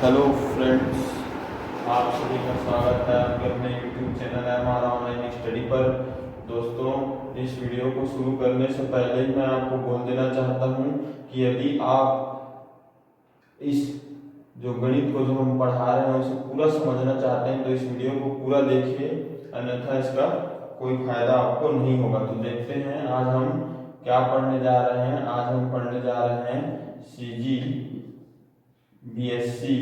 Hello friends, आप सभी का स्वागत है आपके अपने यूट्यूब चैनल है हमारा ऑनलाइन स्टडी पर। दोस्तों, इस वीडियो को शुरू करने से पहले ही मैं आपको बोल देना चाहता हूं कि यदि आप इस जो गणित को जो हम पढ़ा रहे हैं उसे पूरा समझना चाहते हैं तो इस वीडियो को पूरा देखिए, अन्यथा इसका कोई फायदा आपको नहीं होगा। तो देखते हैं आज हम क्या पढ़ने जा रहे हैं। आज हम पढ़ने जा रहे हैं सीजी बीएससी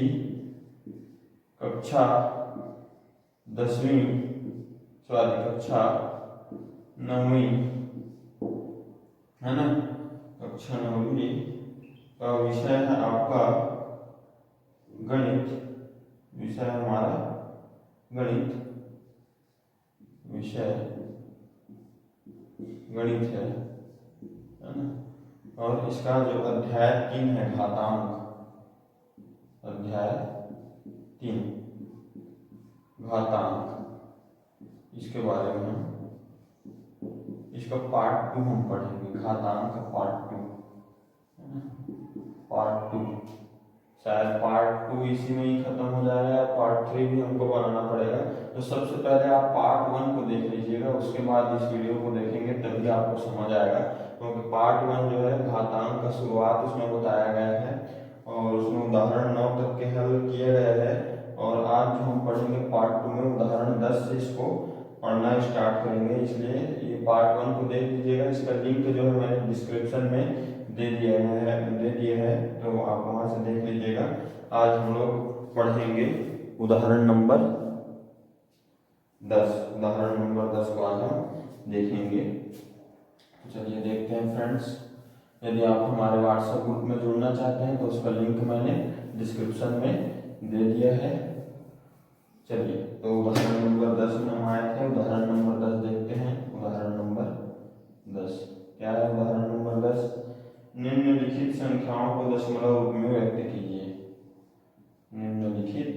कक्षा 10वीं कक्षा 9वीं, है ना। कक्षा 9वीं का विषय है आपका गणित। विषय हमारा गणित, विषय गणित है ना। और इसका जो अध्याय 3 है घातांक, अध्याय 3 घातांक, इसके बारे में इसका पार्ट 2 हम पढ़ेंगे। घातांक का पार्ट 2, पार्ट 2 शायद पार्ट 2 इसी में ही खत्म हो जाएगा, पार्ट 3 भी हमको बनाना पड़ेगा। तो सबसे पहले आप पार्ट 1 को देख लीजिएगा, उसके बाद इस वीडियो को देखेंगे तभी आपको समझ आएगा। क्योंकि पार्ट 1 जो है घातांक का शुरुआत उसमें बताया गया है और उसमें उदाहरण 9 तक के हल किए गए हैं। और आज जो हम पढ़ेंगे पार्ट 2 में उदाहरण 10 से इसको पढ़ना स्टार्ट करेंगे। इसलिए ये पार्ट 1 को देख लीजिएगा। इसका लिंक जो है मैंने डिस्क्रिप्शन में दे दिए हैं, तो आप वहां से देख लीजिएगा। आज हम लोग पढ़ेंगे उदाहरण नंबर 10। उदाहरण नंबर 10 को आज हम देखेंगे। चलिए देखते हैं फ्रेंड्स। यदि आप हमारे व्हाट्सएप ग्रुप में जुड़ना चाहते हैं तो उसका लिंक मैंने डिस्क्रिप्शन में दे दिया है। चलिए, तो उदाहरण नंबर 10 में हम आए थे। उदाहरण नंबर 10 देखते हैं। उदाहरण नंबर 10 क्या है? उदाहरण नंबर 10, निम्नलिखित संख्याओं को दशमलव रूप में व्यक्त कीजिए। निम्नलिखित,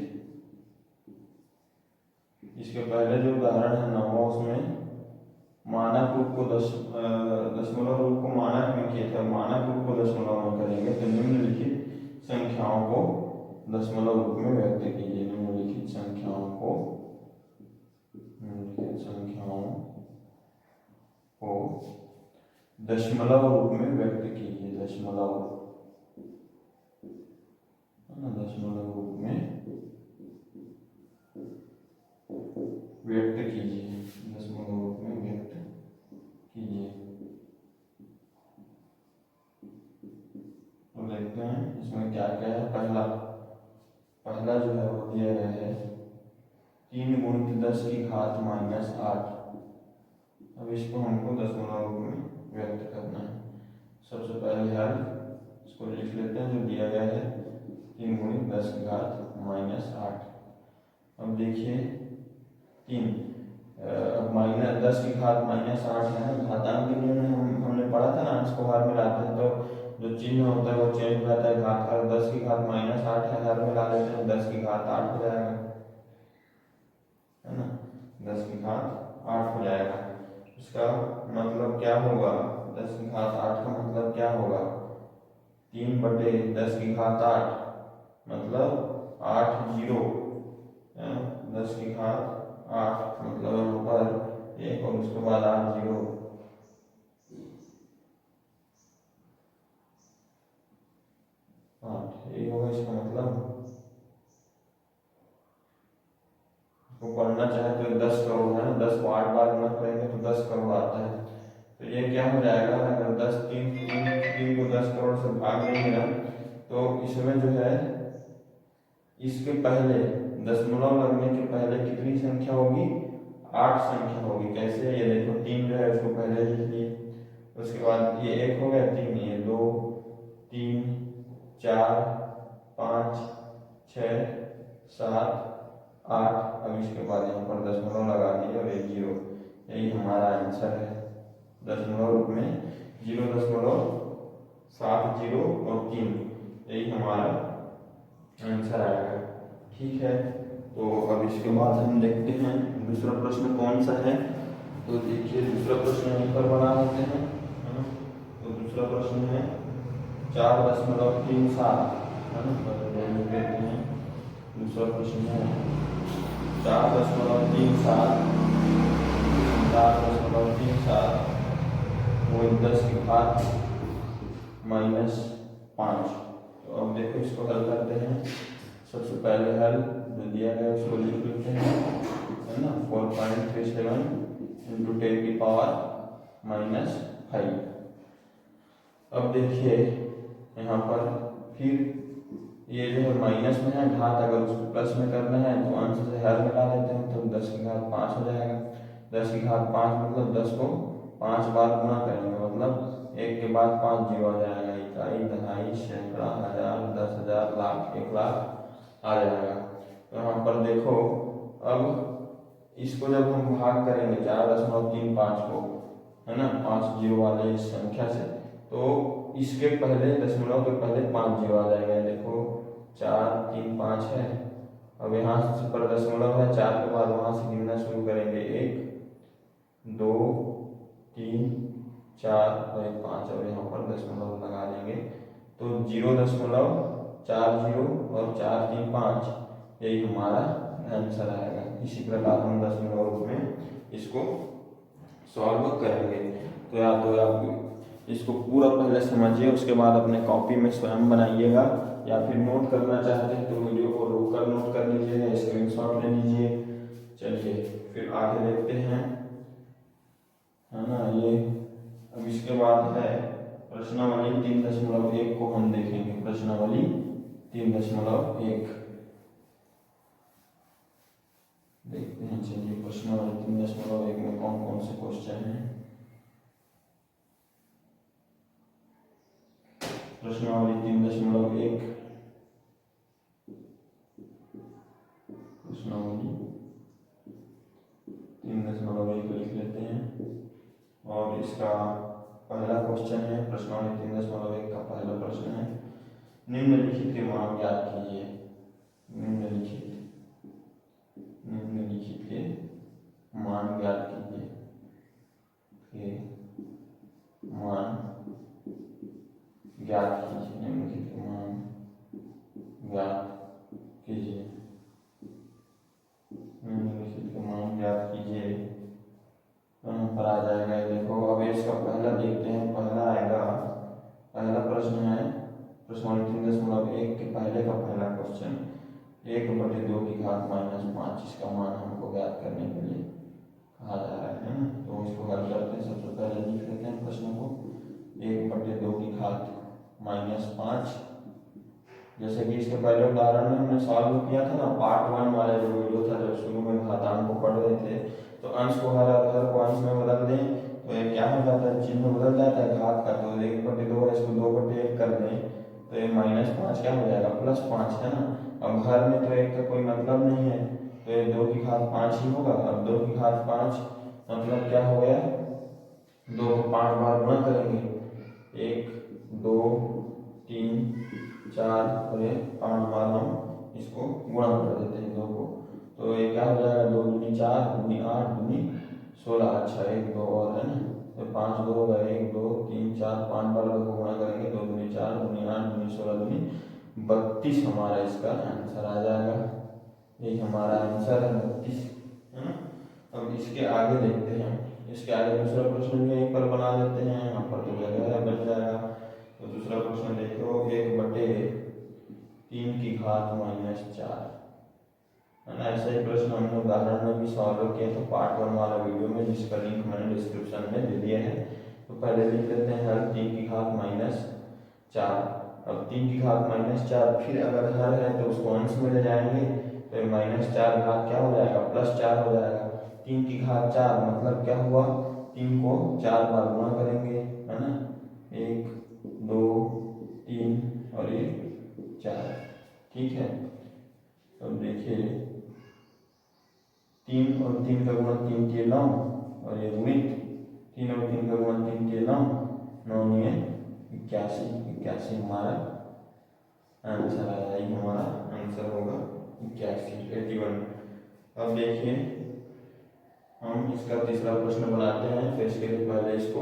इसके पहले जो उदाहरण है 9वां, उसमें मानक रूप को दशमलव रूप को मानक में किया था, मानक रूप को दशमलव में करेंगे। तो निम्नलिखित संख्याओं को दशमलव रूप में व्यक्त कीजिए। निम्नलिखित संख्याओं को दशमलव रूप में व्यक्त कीजिए। दशमलव रूप में व्यक्त कीजिए। दशमलव रूप में व्यक्त कीजिए। तो देखते हैं इसमें क्या क्या है। पहला जो है वो दिया गया है 3 × 10 की घात -8। अब इसको हमको दशमलव रूप में व्यक्त करना है। सबसे पहले हल इसको लिख लेते हैं जो दिया गया है 3 × 10 की घात -8। अब देखिए 3 -10 की घात -8 है। घातांक के नियम में हमने पढ़ा था ना, अंश को हर में लाते हैं तो जो चिन्ह होता है वो चेंज हो जाता है। घात का 10 की घात -8 है, हर में ला लेते हैं 10 की घात 8 हो जाएगा, है ना। 10 की घात 8 हो जाएगा। इसका मतलब क्या होगा? 10 की घात 8 का मतलब क्या होगा? 3/10 की घात 8 मतलब 8 0, 10 की घात 8 मतलब यहाँ पर 1 और उसके बाद 8 0। यही होगा इसका मतलब। इसको पढ़ना चाहे तो 10 करोड़ है ना, 10 को 8 बार गुणा करेंगे तो 10 करोड़ आता है। तो ये क्या हो जाएगा? अगर 3 को 10 करोड़ से भाग देंगे ना तो इसमें जो है इसके पहले दशमलव लगने के पहले कितनी संख्या होगी? 8 संख्या होगी। कैसे? ये देखो 3 जो है उसको पहले लिख लिए, उसके बाद ये 1 हो गया, 3, ये 2, 3, 4, 5, 6, 7, 8। अब इसके बाद यहाँ पर दशमलव लगा दिए और 1 0। यही हमारा आंसर है। दशमलव रूप में 0.7 0 और 3, यही हमारा आंसर आएगा। ठीक है, तो अब इसके बाद हम देखते हैं दूसरा प्रश्न कौन सा है। तो देखिए दूसरा प्रश्न यहीं पर बना होते हैं। तो दूसरा प्रश्न है 4.37, है ना। देख लेते हैं दूसरा प्रश्न है 4.37 4.37 वो 10 की घात -5। तो अब देखो इसको हल करते हैं। सबसे पहले हल जो दिया गया उसको लिख लेते हैं, है ना। 4.37 × 10⁻⁻5। अब देखिए यहाँ पर फिर ये जो है माइनस में है घात, अगर उसको प्लस में करना है तो अंश से हर मिला देते हैं, तो 10 की घात 5 हो जाएगा। 10 की घात 5 मतलब 10 को 5 बार गुणा करेंगे, मतलब 1 के बाद 5 जीरो आ जाएगा। इकाई, दहाई, सैकड़ा, हजार, 10,000, लाख, 1 लाख आ जाएगा। तो यहाँ पर देखो अब इसको जब हम भाग करेंगे 4.35 को, है ना, 5 जीरो वाले इस संख्या से, तो इसके पहले दशमलव के पहले 5 जीरो आ जाएगा। देखो 4 3 5 है। अब यहाँ से पर दशमलव है, 4 के बाद वहां से गिनना शुरू करेंगे, 1 2 3 4 और 1 5, और यहाँ पर दशमलव लगा देंगे तो 0.40 और 4 3 5 यही हमारा आंसर आएगा। इसी प्रकार हम दशमलव रूप में इसको सॉल्व करेंगे। तो या तो आप इसको पूरा पहले समझिए, उसके बाद अपने कॉपी में स्वयं बनाइएगा, या फिर नोट करना चाहते हैं तो वीडियो को रोककर नोट कर लीजिए, स्क्रीनशॉट ले लीजिए। चलिए फिर आगे देखते हैं, है ना। ये अब इसके बाद है प्रश्नावली 3.1 को हम देखेंगे। प्रश्नावली 3.1 देखते हैं। चलिए प्रश्नावली 3.1 में कौन कौन से क्वेश्चन हैं। प्रश्नावली 3.1 प्रश्नावली 3.1 लिख लेते हैं। और इसका पहला क्वेश्चन है, प्रश्नावली 3.1 का पहला प्रश्न है, निम्नलिखित के मान ज्ञात कीजिए। निम्नलिखित के मान ज्ञात कीजिए। मान ज्ञात कीजिए। निम्नलिखित के मान ज्ञात कीजिए। निम्नलिखित के मान ज्ञात कीजिए। यहाँ पर आ जाएगा। देखो अब इसका पहला देखते हैं। पहला आएगा, पहला प्रश्न है प्रश्नावली 3.1 के पहले का पहला क्वेश्चन, 1/2 की घात -5। इसका मान हमको ज्ञात करने के लिए कहा जा रहा है ना। तो इसको हल करते हैं। सबसे पहले लिख लेते हैं प्रश्न को, 1/2 की घात -5। जैसे कि इसके पहले उदाहरण में हमने सॉल्व किया था ना, पार्ट 1 वाला जो वीडियो था, जब शुरू में घातांक को पढ़ रहे थे, तो अंश को हर को अंश में बदल दें तो ये क्या हो जाता है, चिन्ह बदल जाता है घात का। तो 1/2 है, इसको 2/1 कर दें तो ये -5 क्या हो जाएगा, +5, है ना। अब हर में तो 1 का कोई मतलब नहीं है, तो ये 2 की घात 5 ही होगा। अब 2 की घात 5 मतलब क्या हो गया, 2 को 5 बार गुणा करेंगे, 1 2 3 4 और ये 5 बार हम इसको गुणा कर देते हैं 2 को। तो ये क्या हो जाएगा, 2 दूनी 4, दूनी 8, दूनी 16। अच्छा 1 2 और है ना, तो 5 2 होगा, 1 2 3 4 5 बार 2 को गुणा करेंगे, 2 दूनी 4, दूनी 8, दूनी 16, दूनी 32 हमारा इसका आंसर आ जाएगा। यही हमारा आंसर है 32, है ना। अब इसके आगे देखते हैं। इसके आगे दूसरा प्रश्न भी यहीं पर बना लेते हैं, यहाँ पर तो जगह है, बन जाएगा। तो दूसरा प्रश्न देखो, 1/3 की घात -4, है ना। ऐसा ही प्रश्न हमने उदाहरण में भी सॉल्व किया था पार्ट 1 वाला वीडियो में, जिसका लिंक मैंने डिस्क्रिप्शन में दे दिया है। तो पहले लिख लेते हैं हर 3 की घात -4। अब 3 की घात -4, फिर अगर हर है तो उसको अंश में ले जाएंगे, तो -4 घात क्या हो जाएगा, +4 हो जाएगा। 3 की घात 4 मतलब क्या हुआ, 3 को 4 बार गुणा करेंगे, है ना, 1 2 3 और 1 4, ठीक है। तो देखिए 3 और 3 का गुणा 3 के 9, और ये गुणित 3 और 3 का गुणा 3 के 9, 9 ये 81 हमारा आंसर आया। ये हमारा आंसर होगा 81। अब देखिए हम इसका तीसरा प्रश्न बनाते हैं। तो इसके लिए पहले इसको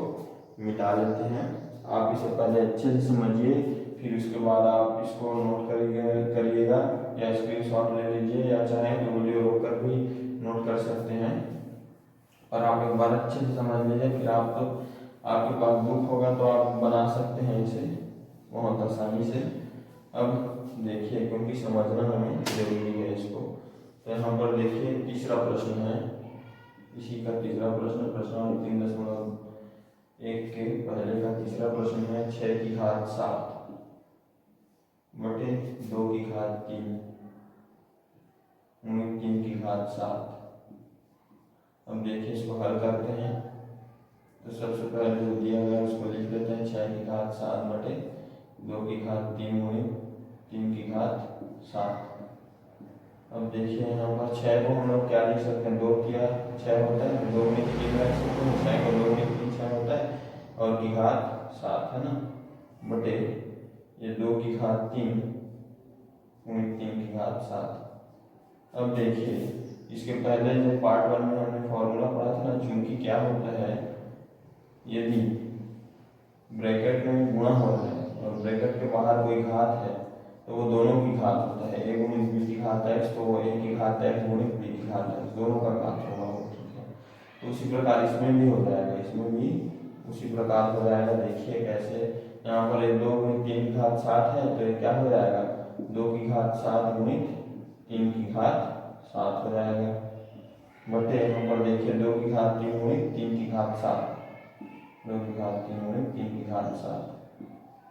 मिटा लेते हैं। आप इसे पहले अच्छे से समझिए, फिर उसके बाद आप इसको नोट करिएगा या स्क्रीनशॉट ले लीजिए, या चाहे तो वीडियो रोक कर भी नोट कर सकते हैं। और आप एक बार अच्छे से समझ लीजिए, फिर आप तो आपके पास बुक होगा तो आप बना सकते हैं इसे बहुत आसानी से। अब देखिए, क्योंकि समझना हमें जरूरी है इसको, तो यहाँ पर देखिए तीसरा प्रश्न है, इसी का तीसरा प्रश्न, प्रश्न 3.1 के पहले का तीसरा प्रश्न है। 6 की घात 7 बटे 2 की घात 3 3 की घात 7। अब देखिए इसको हल करते हैं, तो सबसे पहले जो दिया गया उसको लिख लेते हैं। 6 की घात 7 बटे 2 की घात 3 3 की घात 7। अब देखिए यहाँ पर 6 को हम लोग क्या लिख सकते हैं, 2 किया 6 होता है, 2 में 3 रख सकते हैं, 6 को 2 में 3 6 होता है, और की घात 7 है ना, बटे ये 2 की घात 3 3 की घात 7। अब देखिए इसके पहले जो पार्ट 1 में हमने फॉर्मूला पढ़ा था ना, चूंकि क्या होता है, यदि ब्रैकेट में गुणा हो रहा है और ब्रैकेट के बाहर कोई घात है तो वो दोनों की घात होता है। a गुणित b की घात x, तो वो a की घात x गुणित b की घात x, दोनों का घात होगा वो, ठीक है। तो उसी प्रकार इसमें भी हो जाएगा, इसमें भी उसी प्रकार हो जाएगा। देखिए कैसे, यहाँ पर 2 गुणित 3 की घात 7 है, तो ये क्या हो जाएगा, 2 की घात 7 गुणित 3 की घात 7 हो जाएगा, बटे यहाँ पर देखिए 2 की घात 3 गुणित 3 की घात 7, 2 की घात 3 गुणित 3 की घात 7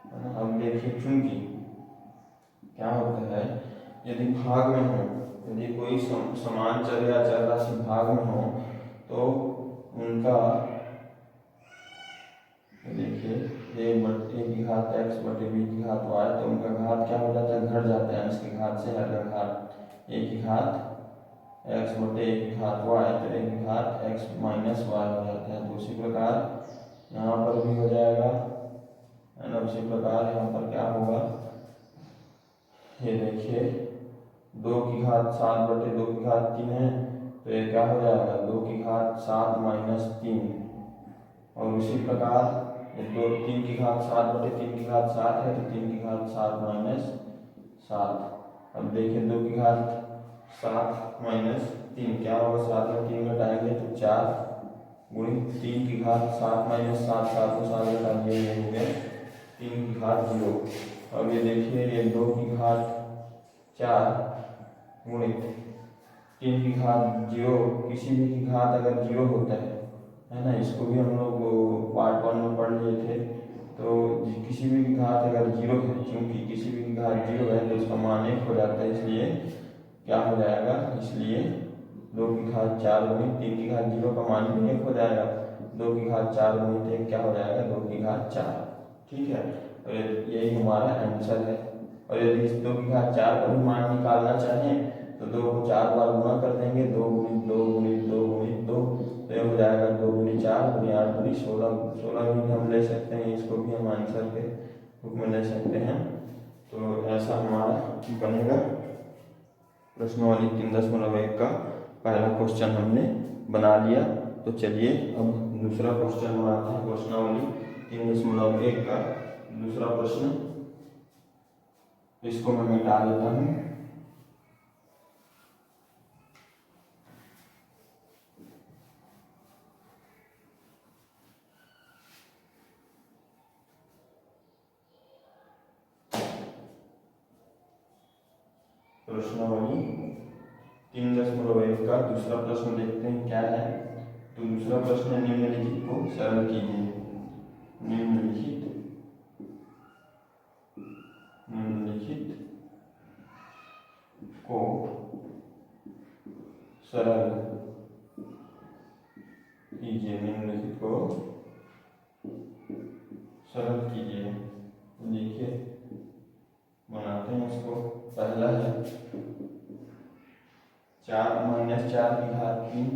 है ना। अब देखिए चूंकि क्या होता है, यदि भाग में हो, यदि कोई समान चर या चर राशि भाग में हो तो उनका देखिए a की घात x बटे b की घात y, तो उनका घात क्या हो जाता है, घट जाता है, अंश की घात से हर घात, a की घात x बटे a की घात y, तो a की घात x माइनस y हो जाता है। तो उसी प्रकार यहाँ पर भी हो जाएगा है ना। उसी प्रकार यहाँ पर क्या होगा, ये देखिए 2 की घात 7 बटे 2 की घात 3 है, तो ये क्या हो जाएगा, 2 की घात 7 माइनस 3, और उसी प्रकार 3 की घात 7 बटे 3 की घात 7 है, तो 3 की घात 7 माइनस 7। अब देखिए 2 की घात 7 माइनस 3 क्या होगा, 7 में 3 घटाएंगे तो 4 गुणित 3 की घात 7 माइनस 7, 7 को 7 घटा दिए, ये हो गया 3 की घात 0। अब ये देखिए ये 2 की घात 4 गुणित 3 की घात 0, किसी भी की घात अगर 0 होता है ना, इसको भी हम लोग पार्ट 1 में पढ़ लिए थे। तो किसी भी की घात अगर 0 है, क्योंकि किसी भी की घात 0 है तो उसका मान 1 हो जाता है, इसलिए क्या हो जाएगा, इसलिए 2 की घात 4 गुणित 3 की घात 0 का मान भी 1 हो जाएगा, 2 की घात 4 गुणित 1 क्या हो जाएगा, 2 की घात 4, ठीक है। और यही हमारा आंसर है। और यदि इस 2 की घात 4 का भी मान निकालना चाहें तो 2 को 4 बार गुणा कर देंगे, 2 गुणित 2 गुणित 2 गुणित 2, तो ये हो जाएगा 2 गुणित 4 गुणित 8 गुणित 16, 16 भी हम ले सकते हैं, इसको भी हम आंसर के रूप में ले सकते हैं। तो ऐसा हमारा बनेगा प्रश्नावली 3.1 का पहला क्वेश्चन हमने बना लिया। तो चलिए अब दूसरा क्वेश्चन बनाते हैं, प्रश्नावली 3.1 का दूसरा प्रश्न। इसको मैं मिटा देता हूँ। प्रश्नावली 3.1 का दूसरा प्रश्न देखते हैं क्या है। तो दूसरा प्रश्न, निम्नलिखित को सरल कीजिए। निम्नलिखित को सरल कीजिए, निम्नलिखित को सरल कीजिए। देखिए बनाते हैं इसको। पहला है 4 माइनस 4 की घात 3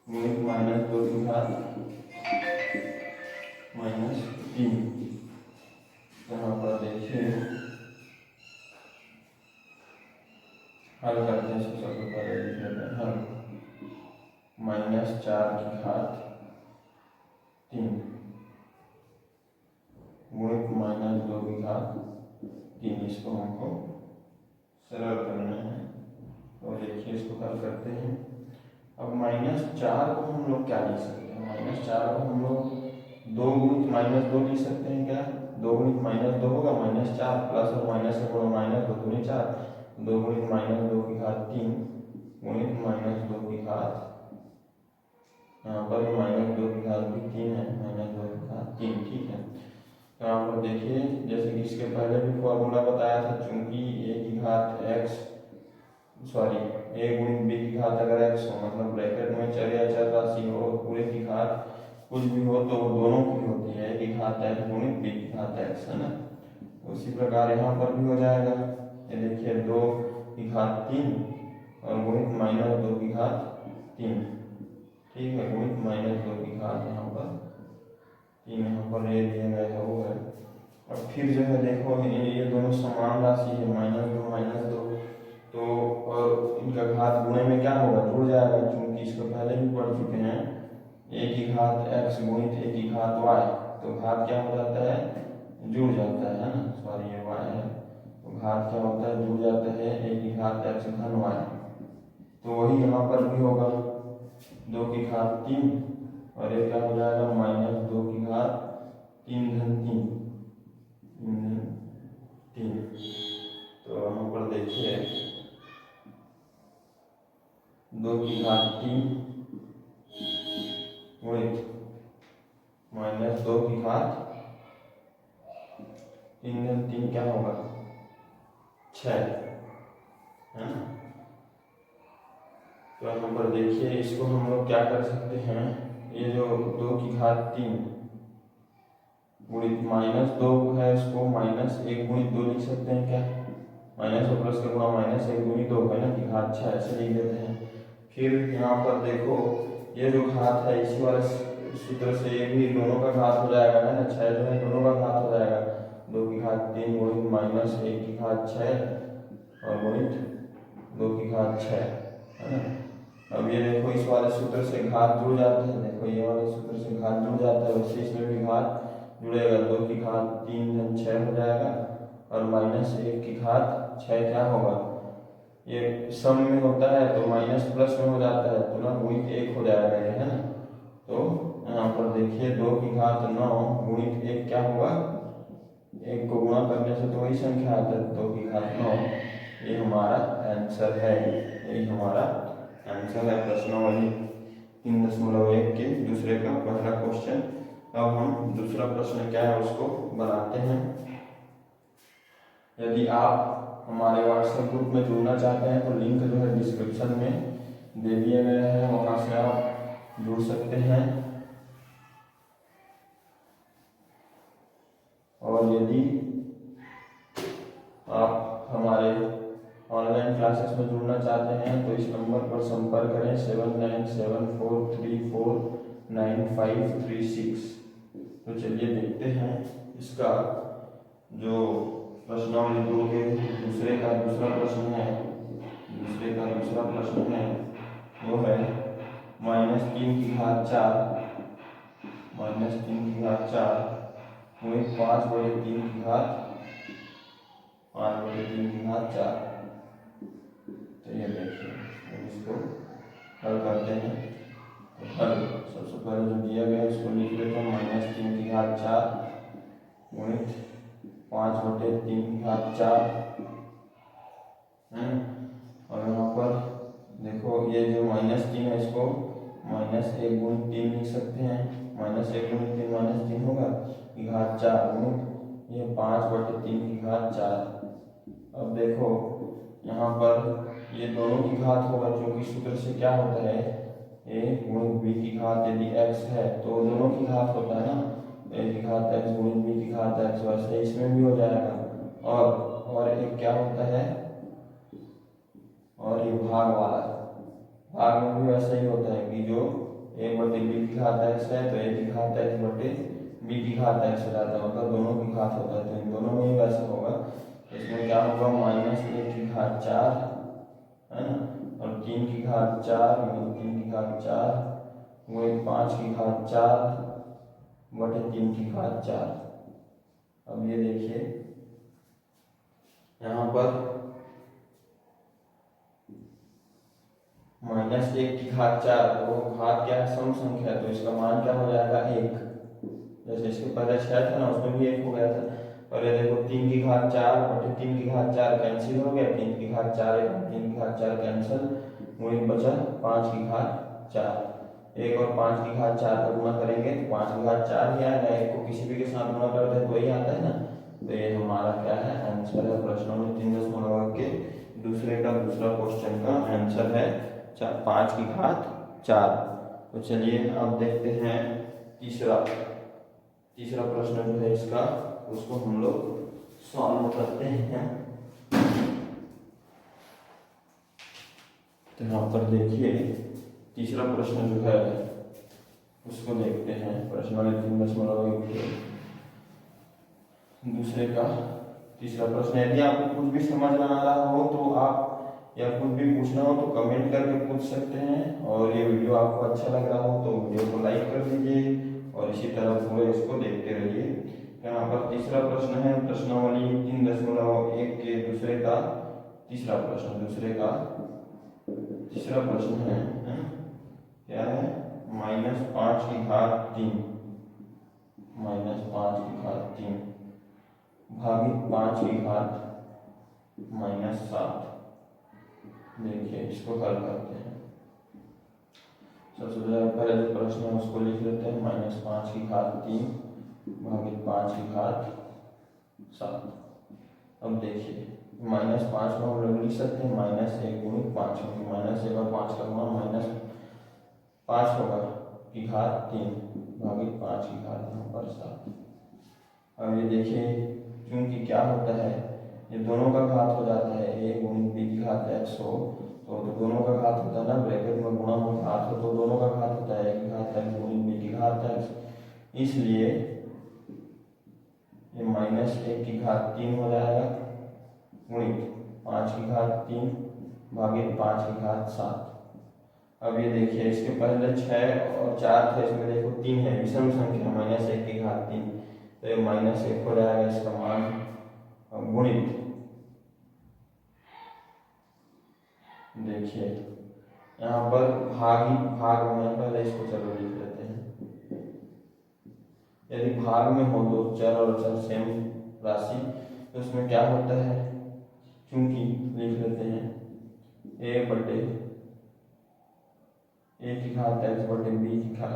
गुणित माइनस 2 की घात माइनस 3। यहाँ पर देखिए हल करते हैं। सबसे पहले लिख लेते हैं हल। माइनस 4 की घात 3 गुणित माइनस 2 की घात 3। इसको हमको सरल करना है। तो देखिए इसको हल करते हैं। अब -4 को हम लोग क्या लिख सकते हैं? -4 को हम लोग 2 गुणित -2 लिख सकते हैं क्या? 2 गुणित -2 होगा -4, प्लस और माइनस से गुणा -2 दूनी 4, 2 गुणित -2 की घात 3 गुणित -2 की घात, यहाँ पर -2 की घात भी 3 है, -2 की घात 3। ठीक है, तो यहाँ पर देखिए जैसे कि इसके पहले भी फॉर्मूला बताया था, चूंकि a की घात x सॉरी a गुणित b की घात अगर x हो, मतलब ब्रैकेट में चर या चर राशि हो, पूरे की घात कुछ भी हो तो वो दोनों की होती है, a की घात x गुणित b की घात x, है ना। उसी प्रकार यहाँ पर भी हो जाएगा। ये देखिए 2 की घात 3 और गुणित -2 की घात 3। ठीक है, गुणित -2 की घात यहाँ पर 3, यहाँ पर ये दिया गया है वो है। और फिर जो है देखो ये दोनों समान राशि है, -2 तो और इनका घात गुणे में क्या होगा? जुड़ जाएगा, क्योंकि इसको पहले भी पढ़ चुके हैं। a की घात x गुणित a की घात y, तो घात क्या हो जाता है? जुड़ जाता है ना, सॉरी ये y है, तो घात क्या होता है? जुड़ जाता है, a की घात x धन y। तो वही यहाँ पर भी होगा, 2 की घात 3 और ये क्या हो जाएगा? -2 की घात 3 धन 3। तो यहाँ पर देखिए 2 की घात 3 गुणित -2 की घात 3 धन 3 क्या होगा? 6, है ना। तो यहाँ पर देखिए इसको हम लोग क्या कर सकते हैं, ये जो 2 की घात 3 गुणित -2 है, इसको -1 गुणित 2 लिख सकते हैं क्या? माइनस और प्लस का गुणा -1 गुणित 2 है ना, की घात 6 ऐसे लिख देते हैं। फिर यहाँ पर देखो ये जो घात है इसी वाले सूत्र से ये भी दोनों का घात हो जाएगा, है ना। 6 जो है दोनों का घात हो जाएगा, 2 की घात 3 गुणित -1 की घात 6 और गुणित 2 की घात 6, है ना। अब ये देखो इस वाले सूत्र से घात जुड़ जाता है, देखो ये वाले सूत्र से घात जुड़ जाता है, वैसे इसमें भी घात जुड़ेगा, 2 की घात 3 धन 6 हो जाएगा और -1 की घात 6 क्या होगा? ये सम में होता है तो माइनस प्लस में हो जाता है, तो ना गुणित 1 हो जाएगा ये, है ना। तो यहाँ पर देखिए 2 की घात 9 गुणित 1 क्या होगा? 1 को गुणा करने से तो वही संख्या आता है, 2 की घात 9। ये हमारा आंसर है, यही हमारा आंसर है प्रश्नावली 3.1 के दूसरे का पहला क्वेश्चन। अब हम दूसरा प्रश्न क्या है उसको बनाते हैं। यदि आप हमारे व्हाट्सएप ग्रुप में जुड़ना चाहते हैं तो लिंक जो है डिस्क्रिप्शन में दे दिए गए हैं, वहाँ से आप जुड़ सकते हैं। और यदि आप हमारे ऑनलाइन क्लासेस में जुड़ना चाहते हैं तो इस नंबर पर संपर्क करें 7974349536। तो चलिए देखते हैं इसका जो प्रश्नावली 2 के दूसरे का दूसरा प्रश्न है, वो है -3 की घात 4 गुणित 5/3 की घात 4। तो ये देखिए इसको हल करते हैं। तो हल सबसे पहले जो दिया गया है इसको लिख लेते हैं, -3 की घात 4 गुणित 5/3 की घात 4 है। और यहाँ पर देखो ये जो -3 है इसको -1 गुणित 3 लिख सकते हैं, -1 गुणित 3 -3 होगा की घात 4 गुणित ये 5/3 की घात 4। अब देखो यहाँ पर ये दोनों की घात होगा, क्योंकि सूत्र से क्या होता है a गुणित b की घात यदि x है तो दोनों की घात होता है ना, a की घात x गुणित b की घात x, वैसे इसमें भी हो जाएगा। और एक क्या होता है, और ये भाग में भी वैसा ही होता है कि जो a/b की घात x है तो a की घात x/b की घात x हो जाता है, मतलब दोनों की घात होता है। तो इन दोनों में ही वैसा होगा, इसमें क्या होगा -1 की घात 4, है ना, और 3 की घात 4 गुणित 3 की घात 4 गुणित 5 की घात 4/3 की घात 4। अब ये देखिए यहाँ पर -1/4, तो घात क्या है, सम संख्या है, तो इसका मान क्या हो जाएगा 1। जैसे इसके पहले 6 था ना, उसमें भी 1 हो गया था। और ये देखो 3/4 बटे 3/4 कैंसिल हो गया, 3/4 3/4 कैंसिल, वही बचा 5/4। 1 और 5/4 का गुणा करेंगे तो 5/4 ही आएगा। 1 को किसी भी के साथ गुणा करते हैं तो वही आता है ना। तो ये हमारा क्या है, आंसर है। प्रश्न नंबर 3.1 के दूसरे का दूसरा क्वेश्चन का आंसर है 5/4। तो चलिए अब देखते हैं तीसरा प्रश्न जो है इसका, उसको हम लोग सॉल्व करते हैं। तो यहाँ पर देखिए तीसरा प्रश्न जो है उसको देखते हैं। प्रश्न नंबर 3.1 के दूसरे का तीसरा प्रश्न। यदि आपको कुछ भी समझ ना आ रहा हो तो आप या कुछ भी पूछना हो तो कमेंट करके पूछ सकते हैं। और ये वीडियो आपको अच्छा लग रहा हो तो वीडियो को लाइक कर दीजिए और इसी तरह पूरे इसको देखते रहिए। यहाँ पर तीसरा प्रश्न है प्रश्नावली 3.1 के दूसरे का तीसरा प्रश्न। तीसरा प्रश्न है क्या है, -5/3 भागित 5/-7। देखिए इसको हल करते हैं। सबसे पहले जो प्रश्न है उसको लिख लेते हैं, -5/3 भागित 5/7। अब देखिए -5 में हम लोग लिख सकते हैं -1 गुणित 5, क्योंकि -1 और 5 का गुणा -5 होगा, घात 3 भागित 5/7। अब ये देखिए क्योंकि क्या होता है, ये दोनों का घात हो जाता है, a गुणित b की घात x हो तो दोनों का घात होता है ना, ब्रैकेट में गुणा में घात हो तो दोनों का घात होता है, a की घात x गुणित b की घात x। इसलिए ये -1/3 हो जाएगा गुणित 5/3 भागित 5/7। अब ये देखिए इसके पहले 6 और 4 थे, इसमें देखो 3 है, विषम संख्या -1/3, तो ये -1 हो जाएगा इसका मान, गुणित देखिए यहाँ पर भाग में पहले इसको चलो लिख लेते हैं। यदि भाग में हो दो चर और चर सेम राशि तो उसमें क्या होता है, क्योंकि लिख लेते हैं a बटे a की घात x बटे b की घात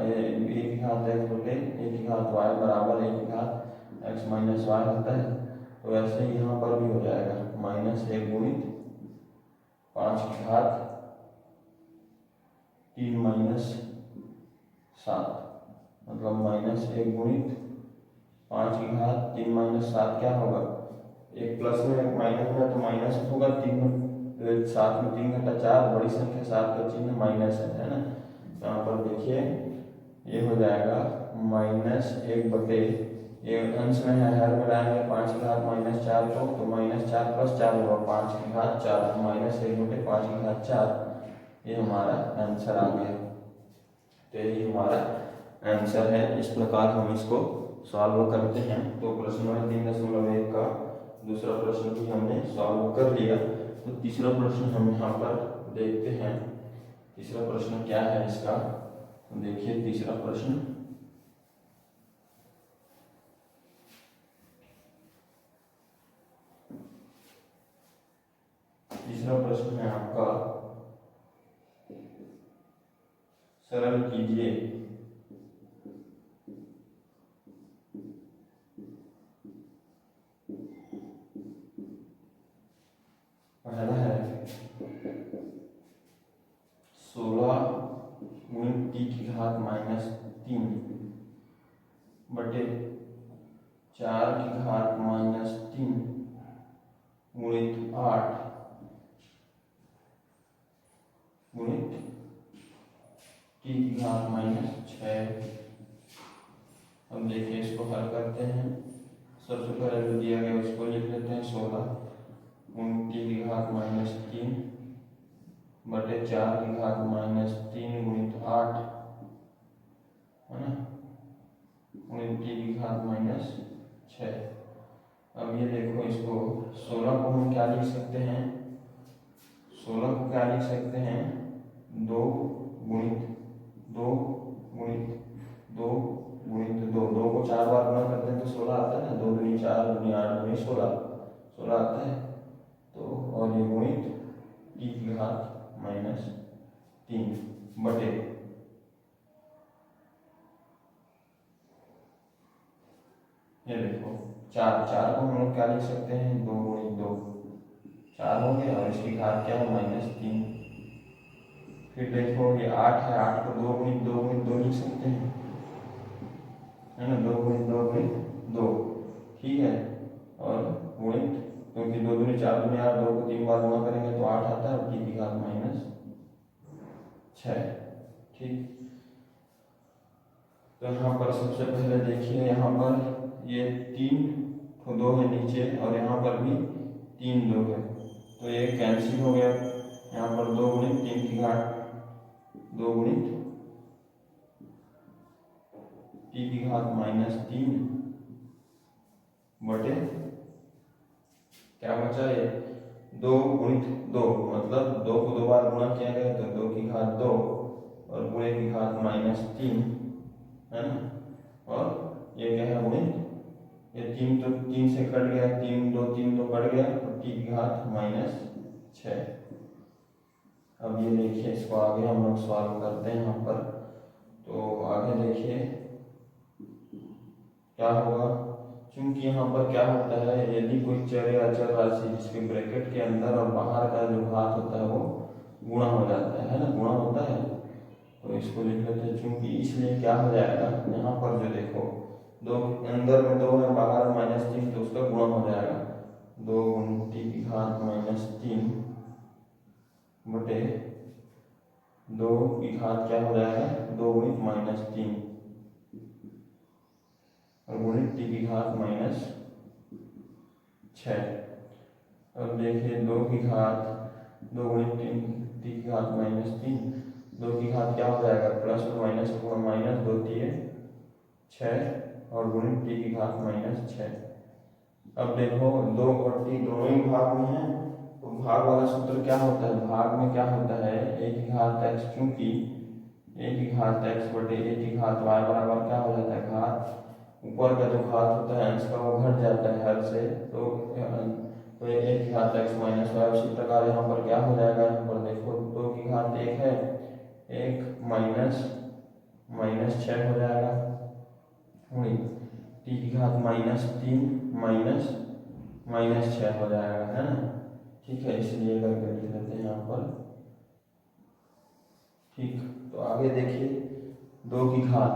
x बटे a की घात y बराबर a की घात x माइनस y होता है। तो ऐसे ही यहाँ पर भी हो जाएगा -1 गुणित 5/3 -7, मतलब -1 गुणित 5/3 -7 क्या होगा, एक प्लस में एक माइनस में तो माइनस होगा, 7 में 3 घटा 4, बड़ी संख्या 7 का चिन्ह माइनस है ना। यहाँ पर देखिए ये हो जाएगा -1 बटे, ये अंश में है, हर में लाएंगे 5/-4 को तो -4 + 4 होगा 5/4, -1 बटे 5/4। ये हमारा आंसर आ गया। तो ये हमारा आंसर है। इस प्रकार हम इसको सॉल्व करते हैं। तो प्रश्न नंबर 3.1 का दूसरा प्रश्न भी हमने सॉल्व कर लिया। तो तीसरा प्रश्न हम यहाँ पर देखते हैं। तीसरा प्रश्न क्या है इसका, तो देखिए तीसरा प्रश्न है आपका, सरल कीजिए पहला है 16 गुणित t की घात -3 बटे 4 की घात -3 गुणित 8 गुणित t की घात -6। अब देखिए इसको हल करते हैं। सबसे पहले जो दिया गया उसको लिख लेते हैं, 16 गुणित t की घात -3 बटे 4 की घात -3 गुणित 8 है ना, गुणित t की घात -6। अब ये देखो, इसको 16 को हम क्या लिख सकते हैं, 16 को क्या लिख सकते हैं, 2 गुणित 2 गुणित 2 गुणित 2, 2 को 4 बार गुणा करते हैं तो 16 आता है ना, 2 दूनी 4 दूनी 8 दूनी 16 आता है। तो और ये गुणित टी की घात -3 बटे, ये देखो 4 को हम लोग क्या लिख सकते हैं, 2 गुणित 2, 4 हो गया और इसकी घात क्या है -3। फिर देखो ये 8 है, 8 को 2 गुणित 2 गुणित 2 लिख सकते हैं, है ना, 2 गुणित 2 गुणित 2, ठीक है। और गुणित, क्योंकि 2 दूनी 4 दूनी 8, 2 को 3 बार गुणा करेंगे तो 8 आता है और टी की घात -6, ठीक। तो यहाँ पर सबसे पहले देखिए, यहाँ पर ये 3 तो 2 है नीचे और यहाँ पर भी 3 2 है, तो ये कैंसिल हो गया। यहाँ पर 2 गुणित 3 की घात 2 गुणित टी की घात -3 बटे, क्या बचा ये 2 गुणित 2, मतलब 2 को 2 बार गुणा किया गया तो 2 की घात 2 और पूरे की घात -3, है ना। और ये क्या है गुणित, ये 3 तो 3 से कट गया, 3 2 3 तो कट गया और टी की घात -6। अब ये देखिए, इसको आगे हम लोग सॉल्व करते हैं यहाँ पर। तो आगे देखिए क्या होगा, क्योंकि यहाँ पर क्या होता है, यदि कोई चर या अचर राशि जिसके ब्रैकेट के अंदर और बाहर का जो घात होता है वो गुणा हो जाता है ना, गुणा होता है, तो इसको लिख लेते हैं। चूंकि इसलिए क्या हो जाएगा, यहाँ पर जो देखो 2 अंदर में 2 है, बाहर में -3, तो उसका गुणा हो जाएगा, 2 गुणित टी की घात -3 बटे 2 की घात क्या हो जाएगा, 2 गुणित -3 और गुणित टी की घात -6। अब देखिए 2 की घात 2 गुणित टी की घात -3, 2 की घात क्या हो जाएगा, प्लस और माइनस को माइनस 2 3 6 और गुणित टी की घात -6। अब देखो 2 और 3 दोनों ही भाग में है, तो भाग वाला सूत्र क्या होता है, भाग में क्या होता है, a की घात x, चूंकि a की घात x बटे a की घात y बराबर क्या हो जाता है, घात ऊपर का जो घात होता है अंश का वो घट जाता है हर से, तो a की घात x माइनस y। उसी प्रकार यहाँ पर क्या हो जाएगा, यहाँ पर देखो 2 की घात 1 है, 1 -6 हो जाएगा, टी की घात -3 -6 हो जाएगा, है ना, ठीक है। इसलिए करके लिख देते हैं यहाँ पर, ठीक। तो आगे देखिए 2 की घात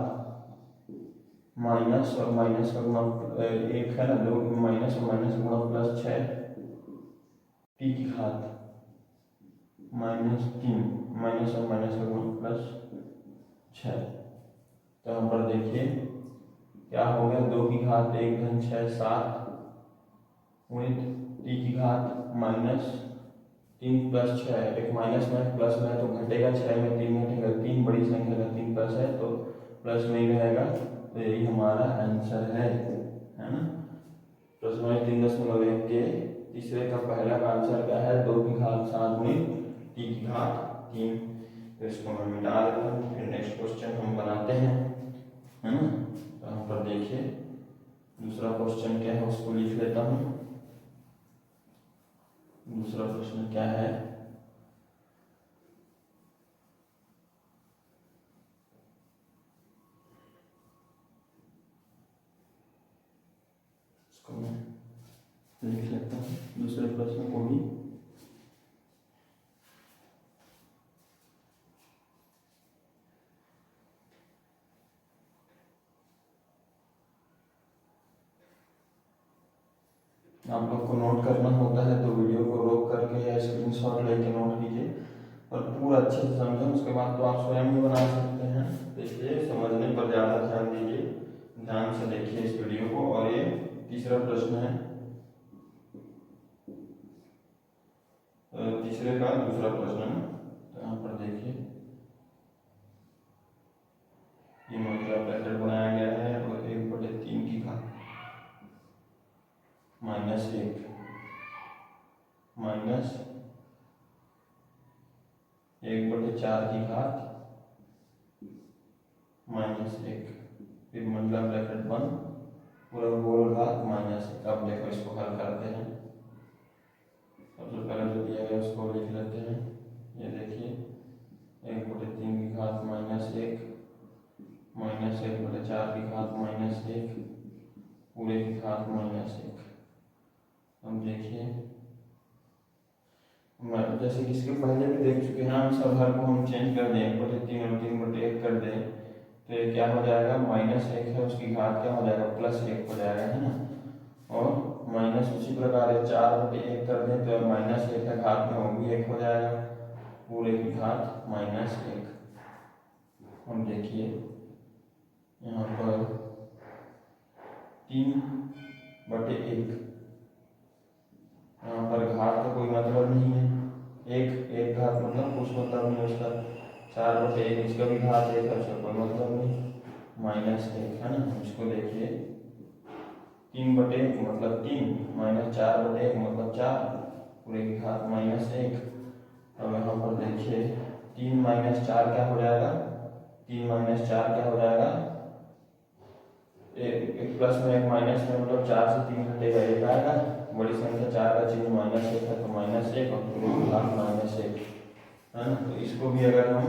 माइनस और माइनस का गुणा 1 है ना, 2 माइनस और माइनस का गुणा +6, टी की घात -3 माइनस और माइनस का गुणा +6। तो यहाँ पर देखिए क्या हो गया, 2 की घात 1 धन 6 7 गुणित टी की घात -3 + 6, एक माइनस में प्लस में तो घटेगा, 6 में 3 घटेगा, 3 बड़ी संख्या का 3 प्लस है तो प्लस में ही रहेगा, तो यही हमारा आंसर है ना। +-3.1 के तीसरे का पहला का आंसर क्या है, 2 की घात 7 गुणित टी की घात 3। तो इसको मैं मिटा देता हूँ, फिर नेक्स्ट क्वेश्चन हम बनाते हैं, है ना। तो यहाँ पर देखिए दूसरा क्वेश्चन क्या है उसको लिख लेता हूँ। दूसरा प्रश्न क्या है, इसको मैं लिख लेता हूँ दूसरे प्रश्न को भी। आप लोग को नोट करना होता है तो वीडियो को रोक करके या स्क्रीनशॉट लेके नोट कीजिए और पूरा अच्छे से समझें, उसके बाद तो आप स्वयं भी बना सकते हैं। तो इसलिए समझने पर ज़्यादा ध्यान दीजिए, ध्यान से देखिए इस वीडियो को। और ये तीसरा प्रश्न है, तीसरे का दूसरा प्रश्न है। तो यहाँ पर देखिए ये मतलब ब्रैकेट बनाया गया है और 1/3 की घात 1/4 की घात -1, फिर मतलब ब्रैकेट बंद, पूरा होल घात -1। अब देखो इसको हल करते हैं। सबसे पहले जो दिया गया उसको लिख लेते हैं। ये देखिए 1/3 की घात -1, -1/4 की घात -1, पूरे की घात -1। अब देखिए जैसे कि इसके पहले भी देख चुके हैं हम, सब हर को हम चेंज कर दें, 1/3 और 3/1 कर दें तो ये क्या हो जाएगा, -1 है उसकी घात क्या हो जाएगा, +1 हो जाएगा, है ना। और माइनस उसी प्रकार 4/1 कर दें तो -1 है घात में, वो भी 1 हो जाएगा, पूरे की घात -1। हम देखिए यहाँ पर 3/1, यहाँ पर घात का कोई मतलब नहीं है, एक घात मतलब कुछ मतलब नहीं उसका, 4/1 इसका भी घात 1 है, उसका कोई मतलब नहीं, -1 है ना। इसको देखिए 3/1 मतलब 3, -4/1 मतलब 4, पूरे की घात -1। अब यहाँ पर देखिए 3 - 4 क्या हो जाएगा, 3 - 4 क्या हो जाएगा, एक प्लस में एक माइनस में, मतलब 4 से 3 घटेगा 1 आएगा, बड़ी संख्या 4 का चिन्ह -1 है तो -1 और पूरे की घात -1, है ना। तो इसको भी अगर हम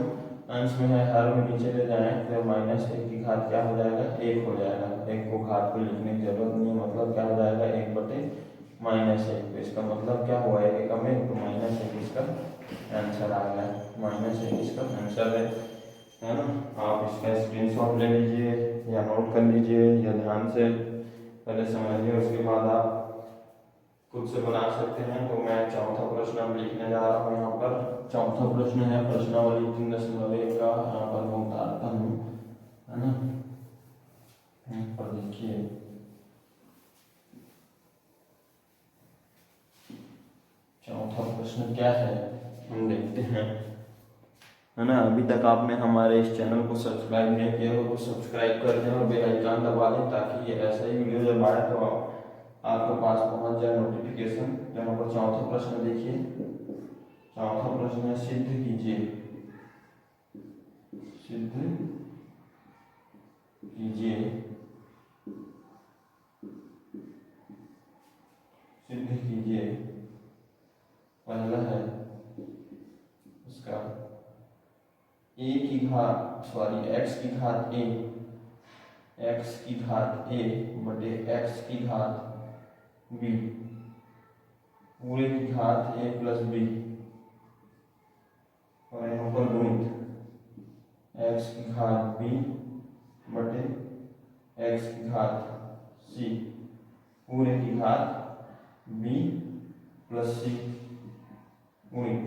अंश में है हर में नीचे ले जाएं तो -1 की घात क्या हो जाएगा, 1 हो जाएगा। 1 को घात को लिखने की जरूरत नहीं है, मतलब क्या हो जाएगा 1/-1। तो इसका मतलब क्या हुआ, 1 कम 1 तो -1 इसका आंसर आ गया, -1 इसका आंसर है ना। आप इसका स्क्रीनशॉट ले लीजिए या नोट कर लीजिए या ध्यान से पहले समझिए, उसके बाद आप खुद से बना सकते हैं। तो मैं चौथा प्रश्न अब लिखने जा रहा हूँ। यहाँ पर चौथा प्रश्न है प्रश्नावली 3.1 का, यहाँ पर मैं उतारता हूँ, है ना। यहाँ पर देखिए चौथा प्रश्न क्या है, हम देखते हैं, है ना। अभी तक आपने हमारे इस चैनल को सब्सक्राइब नहीं किया हो तो सब्सक्राइब कर दें और बेल आइकन दबा दें, ताकि ये ऐसा ही वीडियो जब आए तो आपके पास पहुंच जाए नोटिफिकेशन। यहाँ पर चौथा प्रश्न देखिए, चौथा प्रश्न है सिद्ध कीजिए, सिद्ध कीजिए, सिद्ध कीजिए। पहला है इसका x की घात a, x की घात a बटे x की घात b, पूरे की घात a + b, और यहाँ पर गुणित x की घात b बटे x की घात c, पूरे की घात b + c, गुणित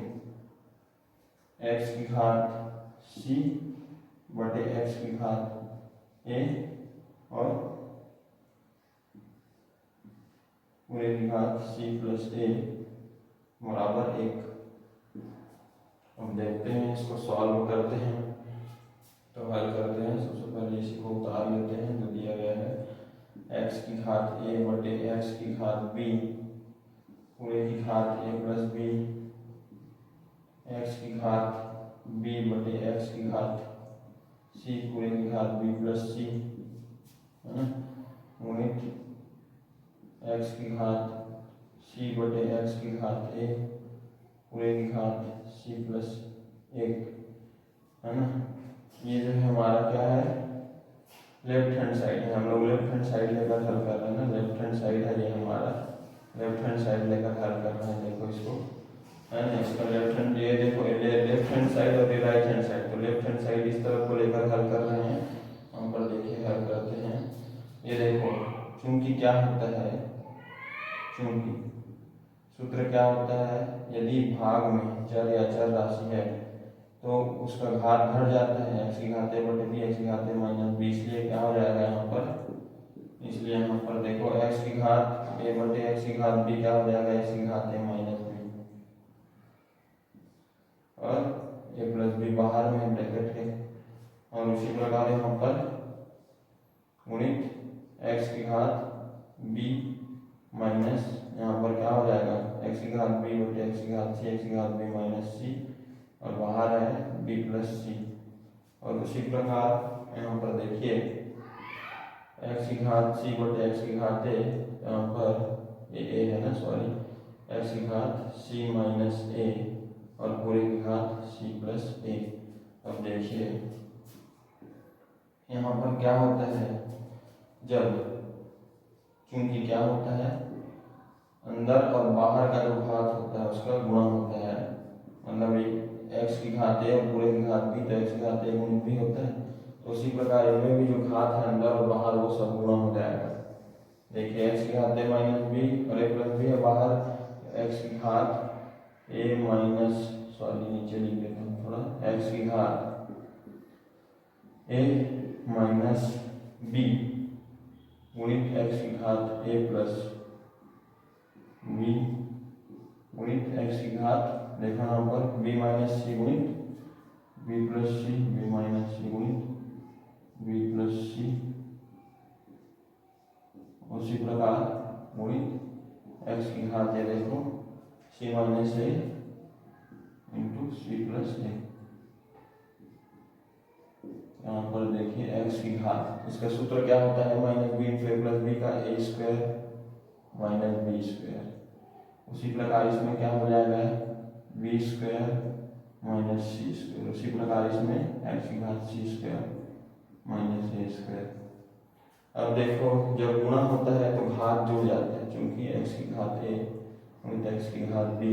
x की घात c बटे x की घात a और पूरे की घात c + a बराबर 1। अब देखते हैं, इसको सॉल्व करते हैं। तो हल करते हैं, सबसे पहले इसी को उतार लेते हैं जो दिया गया है, x की घात a बटे x की घात b, पूरे की घात a + b, x की घात b बटे x की घात c, पूरे की घात b + c, है ना, गुणित x की घात c बटे x की घात a, पूरे की घात c + 1, है ना। ये जो है हमारा क्या है, लेफ्ट हैंड साइड है, हम लोग लेफ्ट हैंड साइड लेकर हल कर रहे हैं ना, लेफ्ट हैंड साइड है ये हमारा, लेफ्ट हैंड साइड लेकर हल कर रहे हैं। देखो इसको, है ना, इसका लेफ्ट हैंड, ये देखो लेफ्ट हैंड साइड और ये राइट हैंड साइड, तो लेफ्ट हैंड साइड इस तरफ को लेकर हल कर रहे हैं। हम पर देखिए हल करते हैं। ये देखो चूंकि क्या होता है, चूंकि सूत्र क्या होता है, यदि भाग में चर या चर राशि है तो उसका घात घट जाता है, x की घात a बटे b, x की घात a - b, इसलिए क्या हो जाएगा यहाँ पर, इसलिए यहाँ पर देखो x की घात a बटे x की घात b क्या हो जाएगा, x की घात a - b, और a + b बाहर में ब्रैकेट के, और उसी प्रकार यहाँ पर गुणित x की घात b माइनस, यहाँ पर क्या हो जाएगा, x की घात b बटे x की घात c, x की घात b - c, और बाहर है बी प्लस सी। और उसी प्रकार यहाँ पर देखिए एक्स की घात सी बटे एक्स की घात ए, यहाँ पर ये ए है ना, सॉरी, एक्स की घात सी माइनस ए और पूरे की घात सी प्लस ए। अब देखिए यहाँ पर क्या होता है, जब क्योंकि क्या होता है अंदर और बाहर का जो घात होता है उसका गुणा होता है, मतलब एक्स की घात ए और पूरे की घात बी, तो एक्स की घात ए गुणित बी होता है। तो उसी प्रकार इनमें भी जो घात है अंदर और बाहर वो सब गुणा हो जाएगा। देखिए एक्स की घात ए माइनस बी और ए प्लस बी है, बाहर एक्स की घात ए माइनस, सॉरी नीचे लिख देता हूँ थोड़ा, एक्स की घात ए माइनस बी गुणित एक्स की घात ए प्लस बी गुणित एक्स की घात, देखा यहाँ पर बी माइनस सी गुणित बी प्लस सी, बी माइनस सी गुणित बी प्लस सी, उसी प्रकार गुणित एक्स की घात ये देखो सी माइनस ए इंटू सी प्लस ए। यहाँ पर देखिए एक्स की घात, इसका सूत्र क्या होता है, माइनस बी इंटू ए प्लस बी का ए स्क्वायर माइनस बी स्क्वायर। उसी प्रकार इसमें क्या हो जाएगा, B square minus C square. उसी प्रकार इसमें एक्स की घात सी स्क्वायर माइनस ए स्क्वायर। अब देखो जब गुणा होता है तो घात जुड़ जाते हैं, क्योंकि एक्स की घात ए गुणित एक्स की घात बी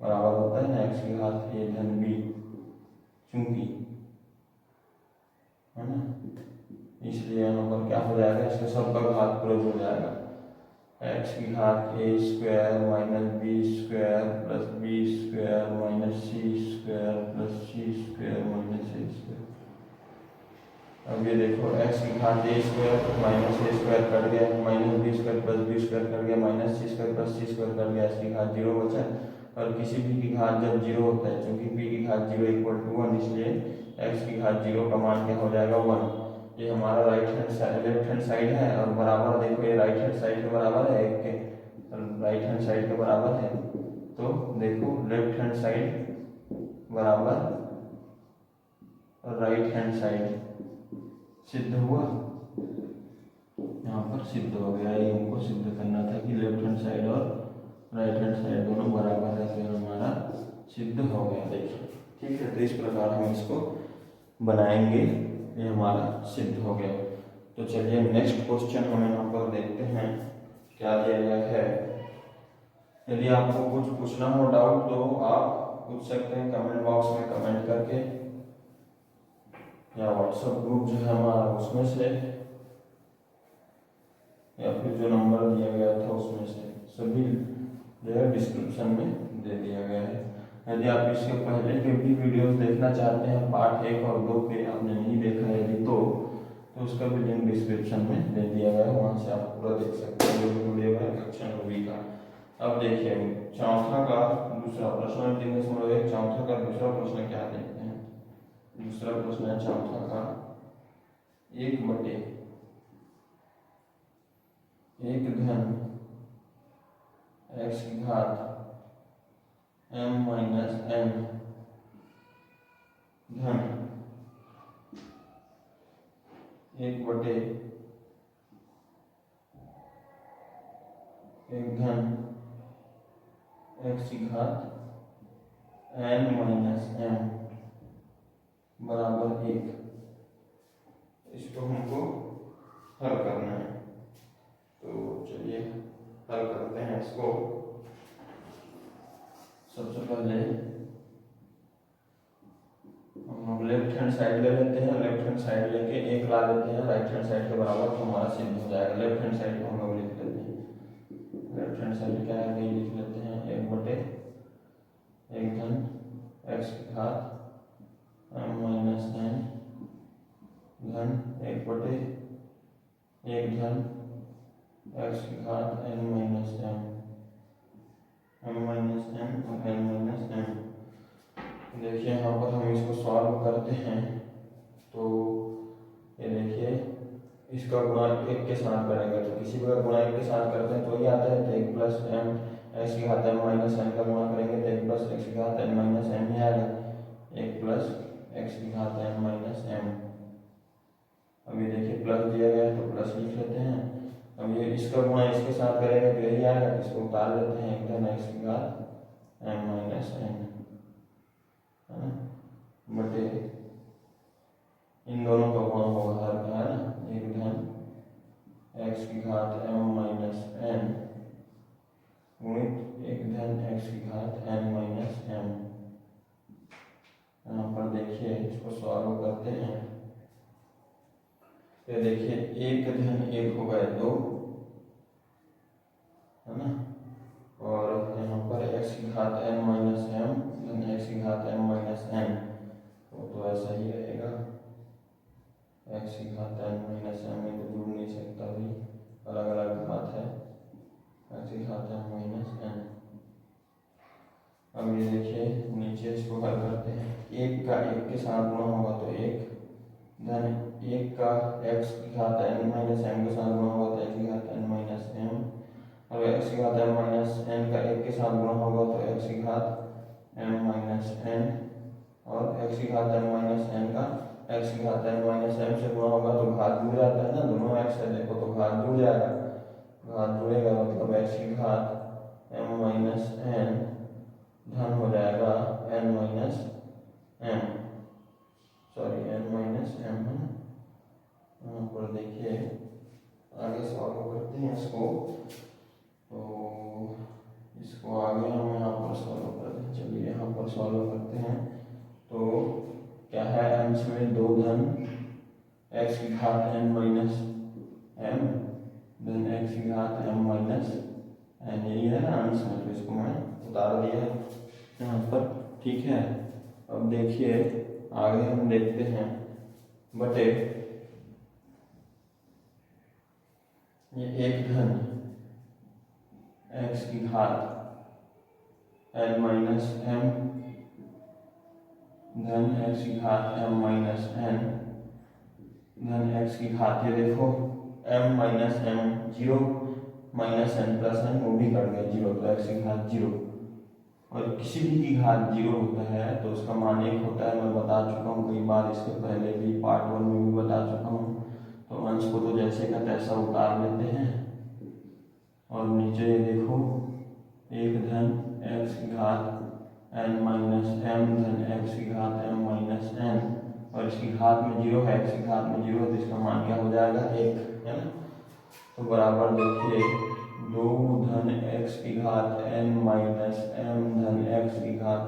बराबर होता है ना एक्स की घात ए धन बी, क्योंकि है ना, इसलिए यहाँ पर क्या हो जाएगा, इसका सबका घात पूरा जुड़ जाएगा। एक्स की घात A square minus B square plus B square minus C square plus C square minus A square. अब ये देखो एक्स की घात A square minus A square cut गया, minus B square plus B square cut गया, minus C square plus C square cut गया, इसकी घात जीरो बचा। और किसी भी की घात जब जीरो होता है, क्योंकि बी की घात जीरो इक्वल टू वन, इसलिए एक्स की घात जीरो का मान क्या हो जाएगा, वन। ये हमारा right hand side, left hand side है और बराबर देखो ये राइट हैंड साइड के बराबर है, एक के राइट हैंड साइड के बराबर है, तो देखो लेफ्ट हैंड साइड बराबर राइट हैंड साइड सिद्ध हुआ, यहाँ पर सिद्ध हो गया। ये हमको सिद्ध करना था कि लेफ्ट हैंड साइड और राइट हैंड साइड दोनों बराबर है, तो हमारा सिद्ध हो गया। देखिए ठीक है, तो इस प्रकार हम इसको बनाएंगे, ये हमारा सिद्ध हो गया। तो चलिए नेक्स्ट क्वेश्चन हम यहाँ पर देखते हैं क्या दिया गया है। यदि आपको कुछ पूछना हो डाउट तो आप पूछ सकते हैं कमेंट बॉक्स में कमेंट करके, या व्हाट्सएप ग्रुप जो है हमारा उसमें से, या फिर जो नंबर दिया गया था उसमें से, सभी जो है डिस्क्रिप्शन में दे दिया गया है। यदि आप इसके पहले के भी वीडियोस देखना चाहते हैं, पार्ट 1 और 2 पे आपने नहीं देखा है यदि तो उसका भी लिंक डिस्क्रिप्शन में दे दिया गया है, वहाँ से आप पूरा देख सकते हैं जो भी वीडियो है कक्षा 9वीं का। अब देखिए चौथा का दूसरा प्रश्न 3.1, चौथा का दूसरा प्रश्न क्या देखते हैं। दूसरा प्रश्न है चौथा का 1/1 धन एक्स की घात m माइनस n धन 1/1 धन एक्स की घात n माइनस m बराबर 1, इसको हमको हल करना है। तो चलिए हल करते हैं इसको। सबसे पहले हम लोग लेफ्ट हैंड साइड ले लेते हैं, लेफ्ट हैंड साइड लेके 1 ला देते हैं राइट हैंड साइड के बराबर, तो हमारा सिद्ध हो जाएगा। लेफ्ट हैंड साइड को हम लोग लिख लेते हैं, लेफ्ट हैंड साइड क्या है, लिख लेते हैं 1/1 धन एक्स की घात m माइनस n धन 1/1 धन एक्स की घात n minus m, m minus n और n माइनस m। देखिए यहाँ पर हम इसको सॉल्व करते हैं तो ये देखिए इसका गुणा 1 के साथ करेंगे, तो किसी भी का गुणा 1 के साथ करते हैं तो ये आता है, तो 1 प्लस m एक्स की घात m माइनस n का गुणा करेंगे तो 1 प्लस एक्स की घात n माइनस m ही आएगा। 1 प्लस एक्स की घात n माइनस m। अब ये देखिए प्लस दिया गया है तो प्लस लिख लेते हैं। अब ये इसका गुणा इसके साथ करेंगे तो यही आएगा, इसको उतार लेते हैं, 1 धन एक्स की घात m माइनस n, है ना, बटे इन दोनों का गुणा होगा हर का, है ना, 1 धन एक्स की घात m माइनस n गुणित 1 धन एक्स की घात n माइनस m। यहाँ पर देखिए इसको सॉल्व करते हैं। ये देखिए 1 धन 1 हो गए 2, है ना, और यहाँ पर x की घात n माइनस m धन x की घात m माइनस n, तो ऐसा ही रहेगा। x की घात n माइनस m में तो जुड़ नहीं सकता भाई, अलग अलग घात है, x की घात m माइनस n। अब ये देखिए नीचे इसको हल करते हैं, 1 का 1 के साथ गुणा होगा तो 1 धन 1 का x की घात n माइनस m के साथ गुणा होगा तो x की घात n माइनस m, और x की घात m माइनस n का 1 के साथ गुणा होगा तो x की घात m माइनस n, और x की घात m माइनस n का x की घात m माइनस m से गुणा होगा तो घात जुड़ जाता है ना, दोनों x है देखो तो घात जुड़ जाएगा, घात जुड़ेगा मतलब x की घात m माइनस n धन हो जाएगा n minus m, sorry n minus m, है ना। यहाँ पर देखिए आगे सॉल्व करते हैं इसको, तो इसको आगे हम यहाँ पर सॉल्व करते हैं। चलिए यहाँ पर सॉल्व करते हैं, तो क्या है, अंश में 2 धन x की घात n माइनस m धन x की घात m माइनस n, यही है ना अंश में, तो इसको मैं उतार दिया यहाँ पर, ठीक है। अब देखिए आगे हम देखते हैं, बटे ये 1 धन x की घात n माइनस m धन x की घात m माइनस n धन x की घात, ये देखो m minus m 0 minus n plus n वो भी कट गए 0, तो x की घात 0, और किसी भी की घात 0 होता है तो उसका मान 1 होता है। मैं बता चुका हूँ कई बार, इसके पहले भी पार्ट 1 में भी बता चुका हूँ। तो अंश को तो जैसे का तैसा उतार लेते हैं, और नीचे ये देखो 1 धन x की घात n माइनस m धन x की घात m माइनस n, और इसकी घात में 0 है, x की घात में 0 है, तो इसका मान क्या हो जाएगा 1, है ना। तो बराबर देखिए 2 धन x की घात n माइनस m धन x की घात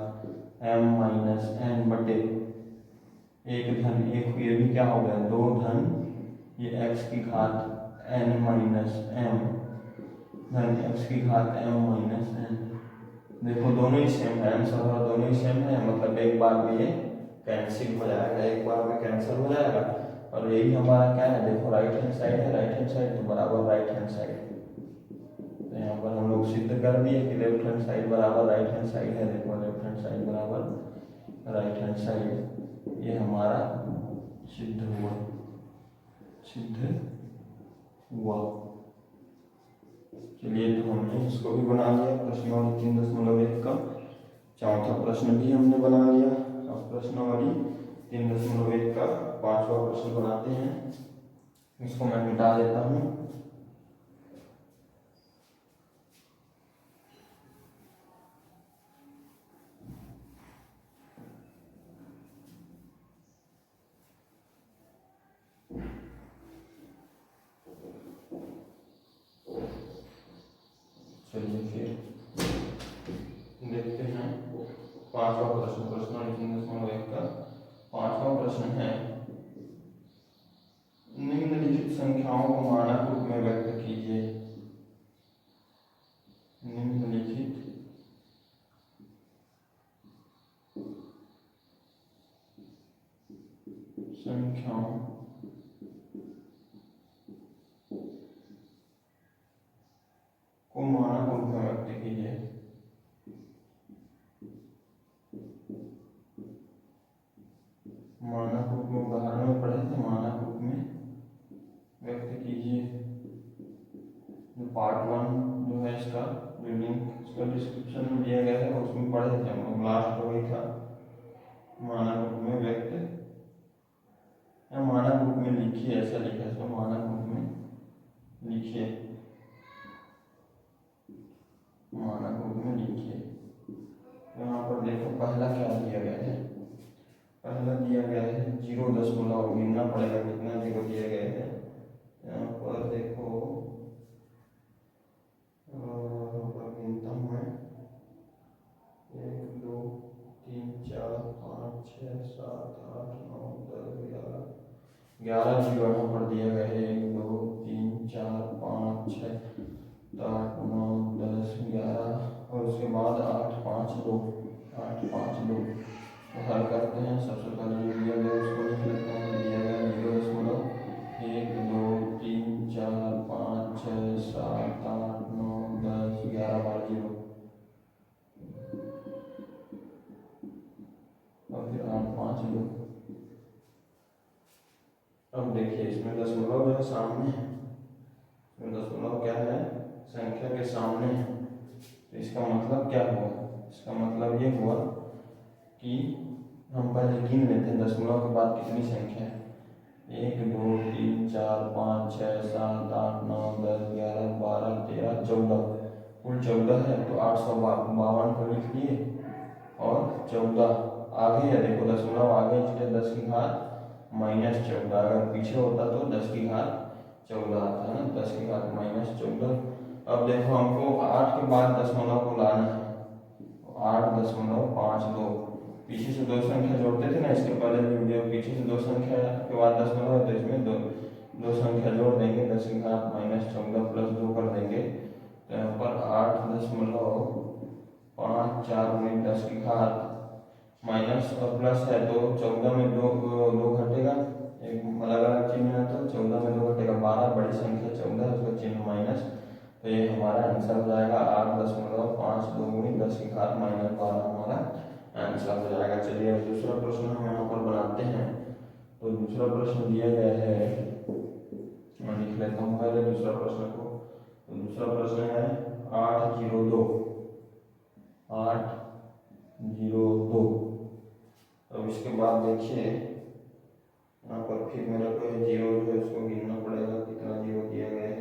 m माइनस n बटे 1 धन 1, ये भी क्या हो गया 2 धन ये x की घात n माइनस m धन x की घात m माइनस n। देखो दोनों ही सेम है, आंसर दोनों ही सेम है, मतलब एक बार में ये कैंसिल हो जाएगा, एक बार में कैंसिल हो जाएगा। और यही हमारा क्या है, देखो राइट हैंड साइड है, राइट हैंड साइड तो बराबर राइट हैंड साइड, तो यहाँ पर हम लोग सिद्ध कर दिए कि लेफ्ट हैंड साइड बराबर राइट हैंड साइड है। देखो लेफ्ट हैंड साइड बराबर राइट हैंड साइड, ये हमारा सिद्ध हुआ, सिद्ध हुआ। चलिए तो हमने इसको भी बना लिया, प्रश्नावली 3.1 का चौथा प्रश्न भी हमने बना लिया। अब प्रश्नावली 3.1 का 5वां प्रश्न बनाते हैं, इसको मैं मिटा देता हूँ। चलिए फिर देखते हैं 5वां प्रश्न, प्रश्नावली 3.1 का 5वां प्रश्न है, निम्नलिखित संख्याओं को मानक रूप में व्यक्त कीजिए। निम्नलिखित संख्याओं को मानक रूप में व्यक्त कीजिए। मानक रूप में उदाहरण में पढ़े थे, मानक रूप में व्यक्त कीजिए। जो पार्ट 1 जो है इसका, जो लिंक इसका डिस्क्रिप्शन में दिया गया है उसमें पढ़े थे हम लोग, लास्ट वही था। मानक रूप में व्यक्त या मानक रूप में लिखिए, ऐसा लिखा है इसको, मानक रूप में लिखिए, मानक रूप में लिखिए। यहाँ पर देखो पहला क्या दिया गया है, पहला दिया गया है 0., गिनना पड़ेगा कितना जीरो दिए गए हैं। यहाँ पर देखो गिनता हूँ मैं, 1 2 3 4 5 6 7 8 9 10 11 जीरो यहाँ पर दिया गया है। 1 2 3 4 5 6 7 9 10 11 और उसके बाद 8 5 2 तो हल करते हैं। सबसे पहले जो दिया गया उसको लिख लेते हैं। दिया गया 0.1 2 3 4 5 6 7 8 9 10 11 बार जीरो और फिर 8 5 2। अब देखिए इसमें दशमलव जो है सामने है, इसमें दशमलव क्या है, संख्या के सामने है। तो इसका मतलब क्या हुआ, इसका मतलब ये हुआ कि हम पहले गिन लेते हैं दशमलव के बाद कितनी संख्या है। 1 2 3 4 5 6 7 8 9 10 11 12 13 14, कुल 14 है। तो 852 को लिख लिए और 14 आगे है, देखो दशमलव आगे इसलिए 10 की घात -14, अगर पीछे होता तो 10 की घात 14 आता है ना, 10 की घात -14। अब देखो हमको 8 के बाद दशमलव को लाना है, 8.52, पीछे से दो संख्या जोड़ते थे ना इसके पहले वीडियो, पीछे से दो संख्या के बाद दशमलव है तो इसमें दो संख्या जोड़ देंगे, 10 की घात -14 प्लस 2 कर देंगे। तो यहाँ पर 8.54 में 10 की घात माइनस और प्लस है तो 14 में दो घटेगा, एक अलग अलग चिन्ह है तो 14 में 2 घटेगा, 12 बड़ी संख्या 14 उसका चिन्ह माइनस। तो ये हमारा आंसर हो जाएगा 8.52 10 की घात -12 हमारा आंसर हो जाएगा। चलिए अब दूसरा प्रश्न हम यहाँ पर बनाते हैं। तो दूसरा प्रश्न दिया गया है, मैं लिख लेता हूँ पहले दूसरा प्रश्न को। तो दूसरा प्रश्न है 802। अब इसके बाद देखिए यहाँ पर फिर मेरा कोई जीरो जो है उसको गिनना पड़ेगा, कितना जीरो दिया गया है।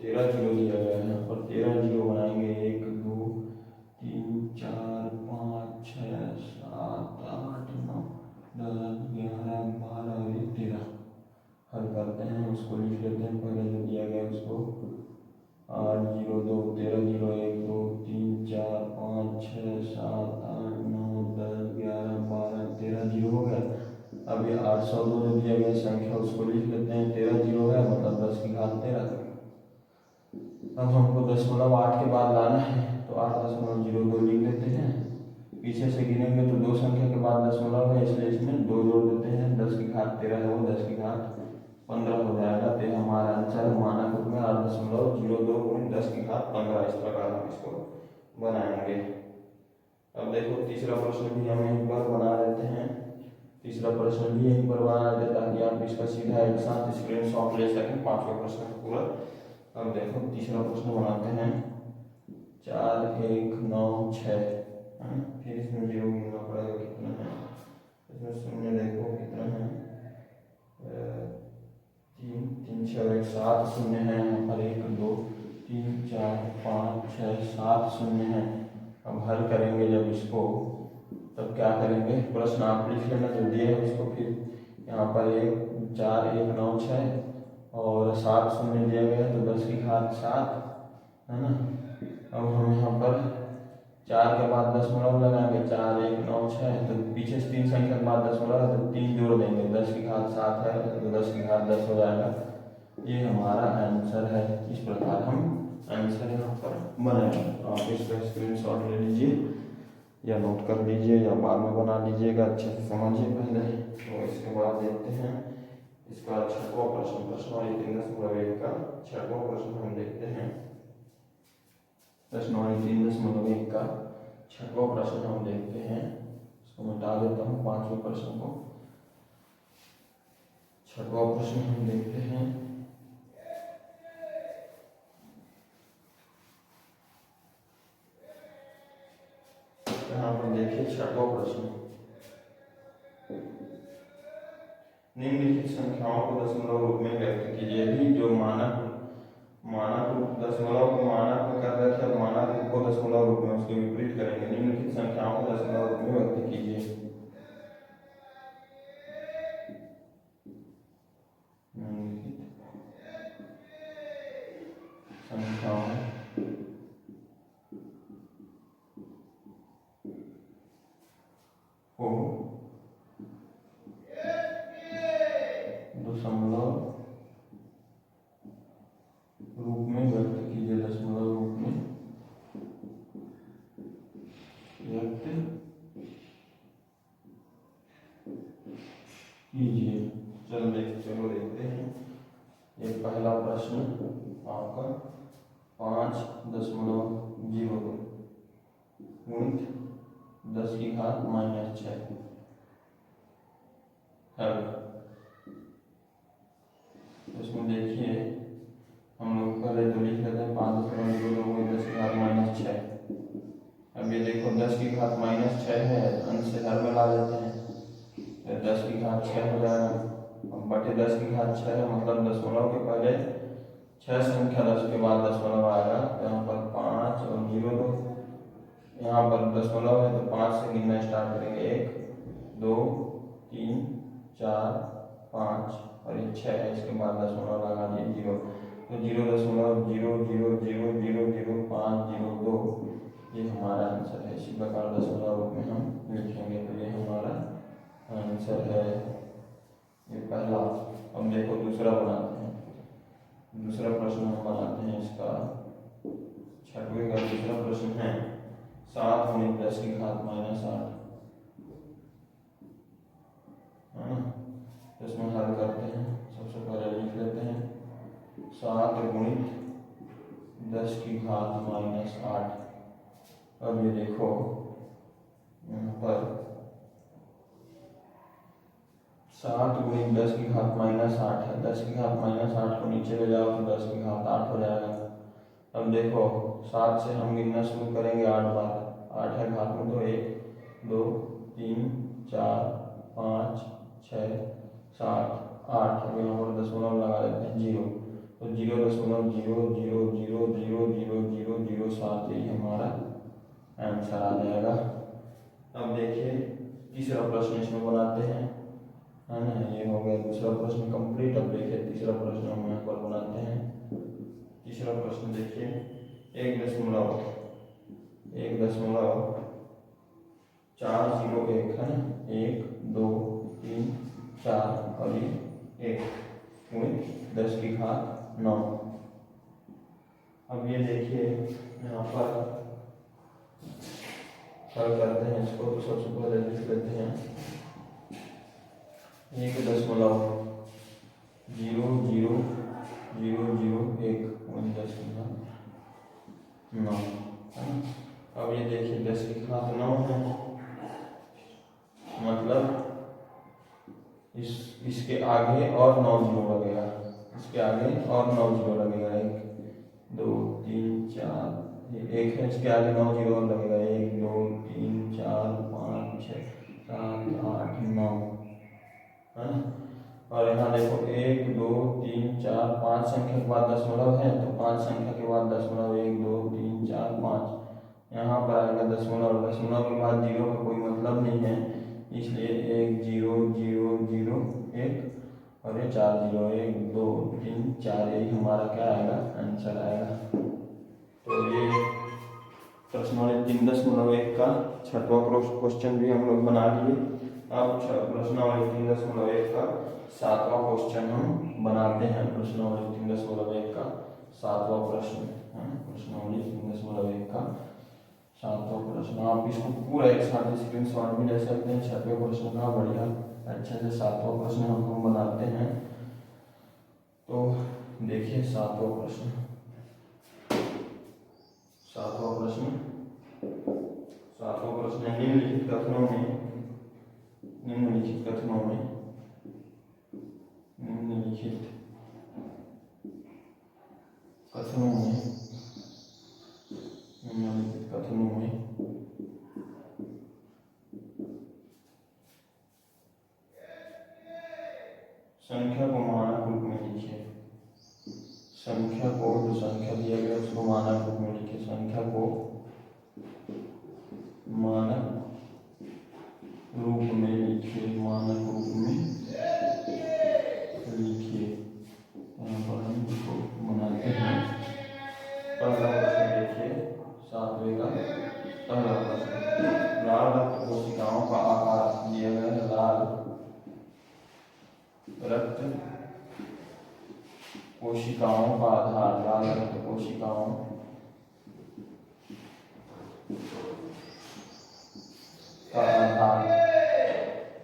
तेरह जीरो दिया गया है, यहाँ पर 13 जीरो बनाएंगे। 1 2 3 4 5 6 7 8 9 10 11 12 और 13 हल करते हैं, उसको लिख लेते हैं पहले जो दिया गया उसको। 802 13 0 1 2 3 4 5 6 7 8 9 10 11 12 13 जीरो हो गया। अब ये 802 जो दिया गया संख्या उसको लिख लेते हैं। 13 जीरो है मतलब 10 की घात 13। अब हमको दशमलव 8 के बाद लाना है तो 8.02 लिख लेते हैं। पीछे से गिनेंगे तो दो संख्या के बाद दशमलव है इसलिए इसमें 2 जोड़ देते हैं। 10 की घात 13 है वो 10 की घात 15 हो जाएगा। तो हमारा आंसर मानक रूप में 8.02 × 10 की घात 15, इस प्रकार हम इसको बनाएंगे। अब देखो तीसरा प्रश्न भी हम यहीं पर बना लेते हैं। तीसरा प्रश्न भी यहीं पर बना लेते ताकि आप इसका सीधा एक साथ स्क्रीनशॉट ले सकें पांचवा प्रश्न पूरा। अब देखो तीसरा प्रश्न बनाते हैं। 4 1 9 6, फिर इसमें जीरो गिनना पड़ेगा कितना है, इसमें शून्य देखो कितना है, 3 3 6 1 7 शून्य है यहाँ पर। 1 2 3 4 5 6 7 शून्य है। अब हल करेंगे जब इसको तब क्या करेंगे, प्रश्न आप लिख लेना जो दिए है उसको। फिर यहाँ पर 4 1 9 6 और 7 शून्य दिया गया तो 10 की घात 7 है ना। अब हम यहाँ पर 4 के बाद दशमलव लगाएंगे, 4 1 9 6 तो पीछे से 3 संख्या के बाद दशमलव है तो 3 जोड़ देंगे, 10 की घात 7 है तो 10 की घात 10 हो जाएगा। ये हमारा आंसर है। इस प्रकार हम आंसर यहाँ पर बनाएंगे। आप इसका स्क्रीनशॉट ले लीजिए या नोट कर लीजिए या बाद में बना लीजिएगा, अच्छे से समझिए पहले। तो इसके बाद देखते हैं इसका छठवां प्रश्न, प्रश्नावली 3.1 का छठवां प्रश्न हम देखते हैं। प्रश्नावली 3.1 का छठवां प्रश्न हम देखते हैं। इसको मिटा देता हूँ पांचवें प्रश्न को। छठवां प्रश्न हम देखते हैं। छठवां प्रश्न, निम्नलिखित संख्याओं को दशमलव रूप में व्यक्त कीजिए। भी जो मानक रूप दशमलव को मानक में कर रहे थे, और मानक रूप को दशमलव रूप में उसके विपरीत करेंगे। निम्नलिखित संख्याओं को दशमलव रूप में व्यक्त कीजिए। संख्याओं को दशमलव रूप में व्यक्त कीजिए। दशमलव रूप में व्यक्त कीजिए। चलो देखते हैं। ये पहला प्रश्न आपका 5.02 गुणित 10 की घात -6 है। इसमें देखिए हम लोग पहले तो लिख लेते हैं 5.02 गुणित 10 की घात -6। अब ये देखो 10 की घात -6 है, अंश से हर में ला लेते हैं, तो 10 की घात 6 हो जाएगा। अब बटे 10 की घात 6 है, मतलब दशमलव के पहले 6 संख्या 10 के बाद दशमलव आएगा। यहाँ पर 5 और 0 2, यहाँ पर दशमलव है तो 5 से गिनना स्टार्ट करेंगे। 1 2 3 4 5 और ये 6 है, इसके बाद दशमलव लगा दिए 0, तो 0.00000502 ये हमारा आंसर है। इसी प्रकार दशमलव रूप में हम लिखेंगे, तो ये हमारा आंसर है, ये पहला। अब देखो दूसरा बनाते हैं। दूसरा प्रश्न हम बनाते हैं, इसका छठवें का दूसरा प्रश्न है 7 गुणित 10 की घात -8 है ना। इसमें हल करते हैं। सबसे पहले लिख लेते हैं 7 गुणित 10 की घात -8। अब ये देखो यहाँ पर 7 गुणित 10 की घात -8 है। 10 की घात -8 को नीचे ले जाओ तो 10 की घात 8 हो जाएगा। अब देखो 7 से हम गिनना शुरू करेंगे 8 बार। 8 है घात में, तो 1 2 3 4 5 6 7 8। अब यहाँ पर दशमलव लगा देते हैं 0, तो 0.00000007 यही हमारा आंसर आ जाएगा। अब देखिए तीसरा प्रश्न इसमें बनाते हैं, है ना। ये हो गया दूसरा प्रश्न कंप्लीट। अब देखिए तीसरा प्रश्न हम यहाँ पर बनाते हैं। तीसरा प्रश्न देखिए 1.401 है ना। 1 2 3 4 और ये 1 गुणित 10 की घात 9। अब ये देखिए यहाँ पर हल करते हैं इसको, तो सबसे पहले लिख लेते हैं 1.00001 गुणित 10 की घात 9। अब ये देखिए 10 की घात 9 है, मतलब इसके आगे और 9 जीरो लगेगा। इसके आगे और 9 जीरो लगेगा। 1 2 3 4 1 है, इसके आगे 9 जीरो और लगेगा। 1 2 3 4 5 6 7 8 9 है ना। और यहाँ देखो 1 2 3 4 5 संख्या के बाद दशमलव है, तो 5 संख्या के बाद दशमलव 1 2 3 4 5 यहाँ पर आएगा दशमलव। दशमलव के बाद जीरो का कोई मतलब नहीं है, इसलिए 1 0 0 0 1 और ये 4 0 1 2 3 4 यही हमारा क्या आएगा, आंसर आएगा। तो ये प्रश्नावली 3.1 का छठवां क्वेश्चन भी हम लोग बना लिए। अब प्रश्नावली 3.1 का 7वां क्वेश्चन हम बनाते हैं। प्रश्नावली 3.1 का 7वां प्रश्न है। प्रश्नावली 3.1 का 7वां प्रश्न, आप इसको पूरा एक साथ स्क्रीनशॉट भी ले सकते हैं। 6वें प्रश्न का बढ़िया अच्छे से 7वां प्रश्न हम बनाते हैं। तो देखिए 7वां प्रश्न निम्नलिखित कथनों में संख्या को, जो संख्या दिया गया उसको मानक रूप में लिखिए, संख्या को मानक रूप में लिखिए, मानक रूप में लिखिए। यहाँ पर हम इसको बनाते हैं। पहला प्रश्न देखिए, 7वें का पहला प्रश्न, लाल रक्त कोशिकाओं का आकार दिया गया है। लाल रक्त कोशिकाओं का आधार, लाल रक्त कोशिकाओं का आधार,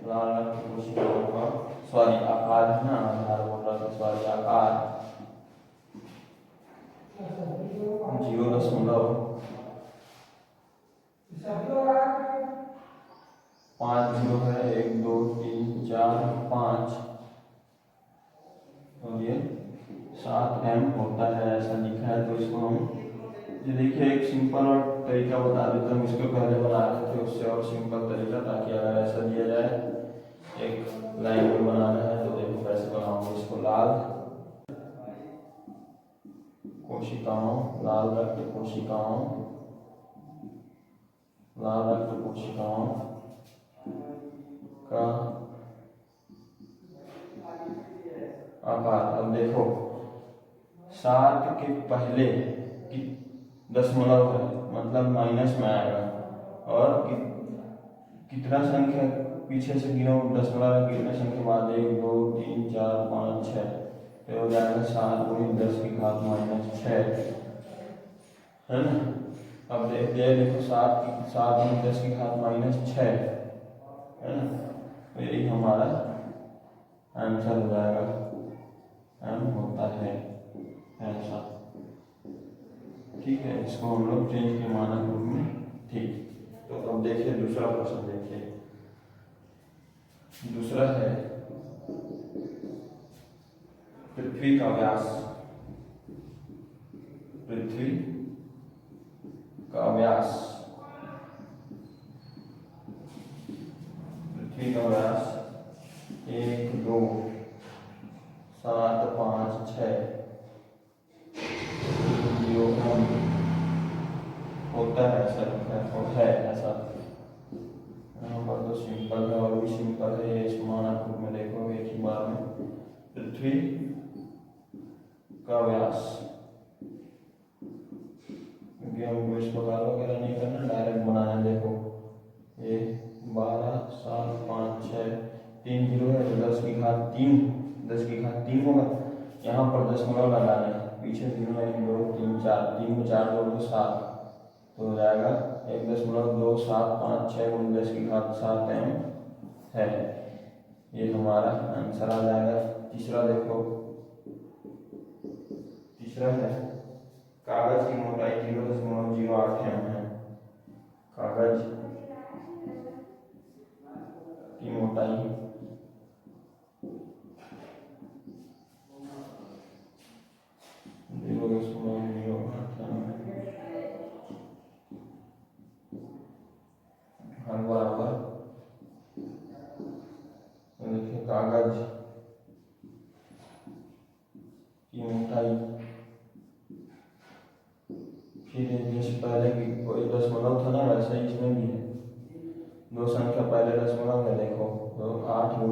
लाल रक्त कोशिकाओं का आकार है ना, आधार बोल रहा था, आकार 0.50 है, 1 2 3 4 5 और ये 7m होता है, ऐसा लिखा है। तो इसको हम, ये देखिए एक सिंपल और तरीका बता देता हूँ, इसको पहले बना रहे थे उससे और सिंपल तरीका, ताकि अगर ऐसा दिया जाए एक लाइन में बनाना है तो देखो कैसे बनाऊंगा इसको। लाल कोशिकाओं, लाल रक्त कोशिकाओं, लाल रक्त कोशिकाओं का आकार। अब देखो 7 के पहले की दशमलव है, मतलब माइनस में आएगा, और कितना संख्या पीछे से गिनो, दशमलव कितने संख्या बाद, 1 2 3 4 5 6, तो हो जाएगा 7 × 10⁻⁻6 है ना। अब देखते हैं, देखो 7 × 10⁻⁻6 है ना, तो यही हमारा आंसर हो जाएगा, m होता है ऐसा। ठीक है, इसको हम लोग चेंज के मानक रूप में। ठीक, तो अब देखिए दूसरा प्रश्न देखिए। दूसरा है, पृथ्वी का व्यास, पृथ्वी का व्यास, पृथ्वी का व्यास 1 2 7 5 6 होता है, ऐसा है ऐसा। यहाँ पर तो सिंपल है, और भी सिंपल है, इस मानक रूप में देखो एक ही बार में। पृथ्वी का व्यास, क्योंकि हमको इस प्रकार वगैरह नहीं करना, डायरेक्ट बनाना। देखो ये 12 7 5 6 3 0 है, तो 10⁻3 होगा। यहाँ पर दशमलव लगाना है, पीछे 0 1 2 3 4, 3 में 4 जोड़ दो 7, तो हो जाएगा 1.275 × 10⁻7m है। ये हमारा आंसर आ जाएगा। तीसरा देखो, तीसरा है, कागज की मोटाई 0.08m है। कागज की मोटाई 0.08m हर बराबर। देखिए कागज की मोटाई, फिर जैसे पहले की कोई दशमलव था ना, वैसे ही इसमें भी है, 2 संख्या पहले दशमलव है, देखो तो 8 ×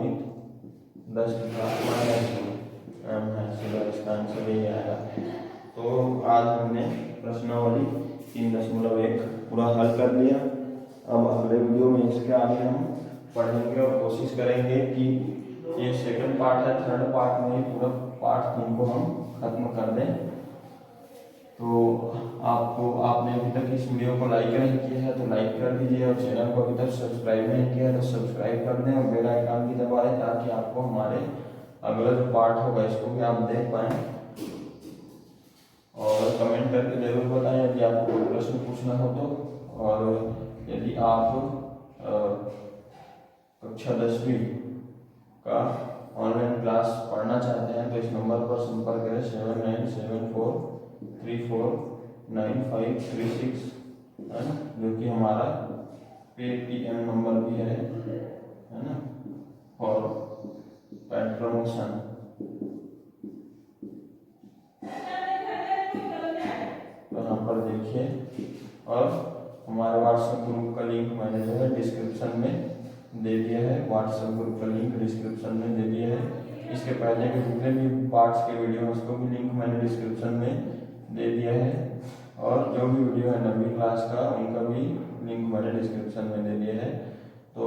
10⁻⁻m है, सीधा इसका आंसर यही आएगा। तो आज हमने प्रश्नावली 3.1 पूरा हल कर लिया। अब अगले वीडियो में इसके आगे हम पढ़ेंगे और कोशिश करेंगे कि ये सेकंड पार्ट है, थर्ड पार्ट में पूरा पार्ट 3 को हम खत्म कर दें। तो आपने अभी तक इस वीडियो को लाइक नहीं किया है तो लाइक कर दीजिए, और चैनल को अभी तक सब्सक्राइब नहीं किया है तो सब्सक्राइब कर दें, और बेल आइकन भी दबा दें, ताकि आपको हमारे अगला जो पार्ट होगा इसको भी आप देख पाएँ। और कमेंट करके जरूर बताएं यदि आपको कोई प्रश्न पूछना हो तो। और यदि आप कक्षा 10वीं का ऑनलाइन क्लास पढ़ना चाहते हैं तो इस नंबर पर संपर्क करें 7974349536 है ना, जो कि हमारा पेटीएम नंबर भी है ना। और पेड प्रमोशन देखिए। और हमारे व्हाट्सएप ग्रुप का लिंक मैंने जो है डिस्क्रिप्शन में दे दिया है, व्हाट्सएप ग्रुप का लिंक डिस्क्रिप्शन में दे दिया है। इसके पहले के जितने भी पार्ट्स के वीडियो उसको भी लिंक मैंने डिस्क्रिप्शन में दे दिया है, और जो भी वीडियो है 9वीं क्लास का उनका भी लिंक मैंने डिस्क्रिप्शन में दे दिया है। तो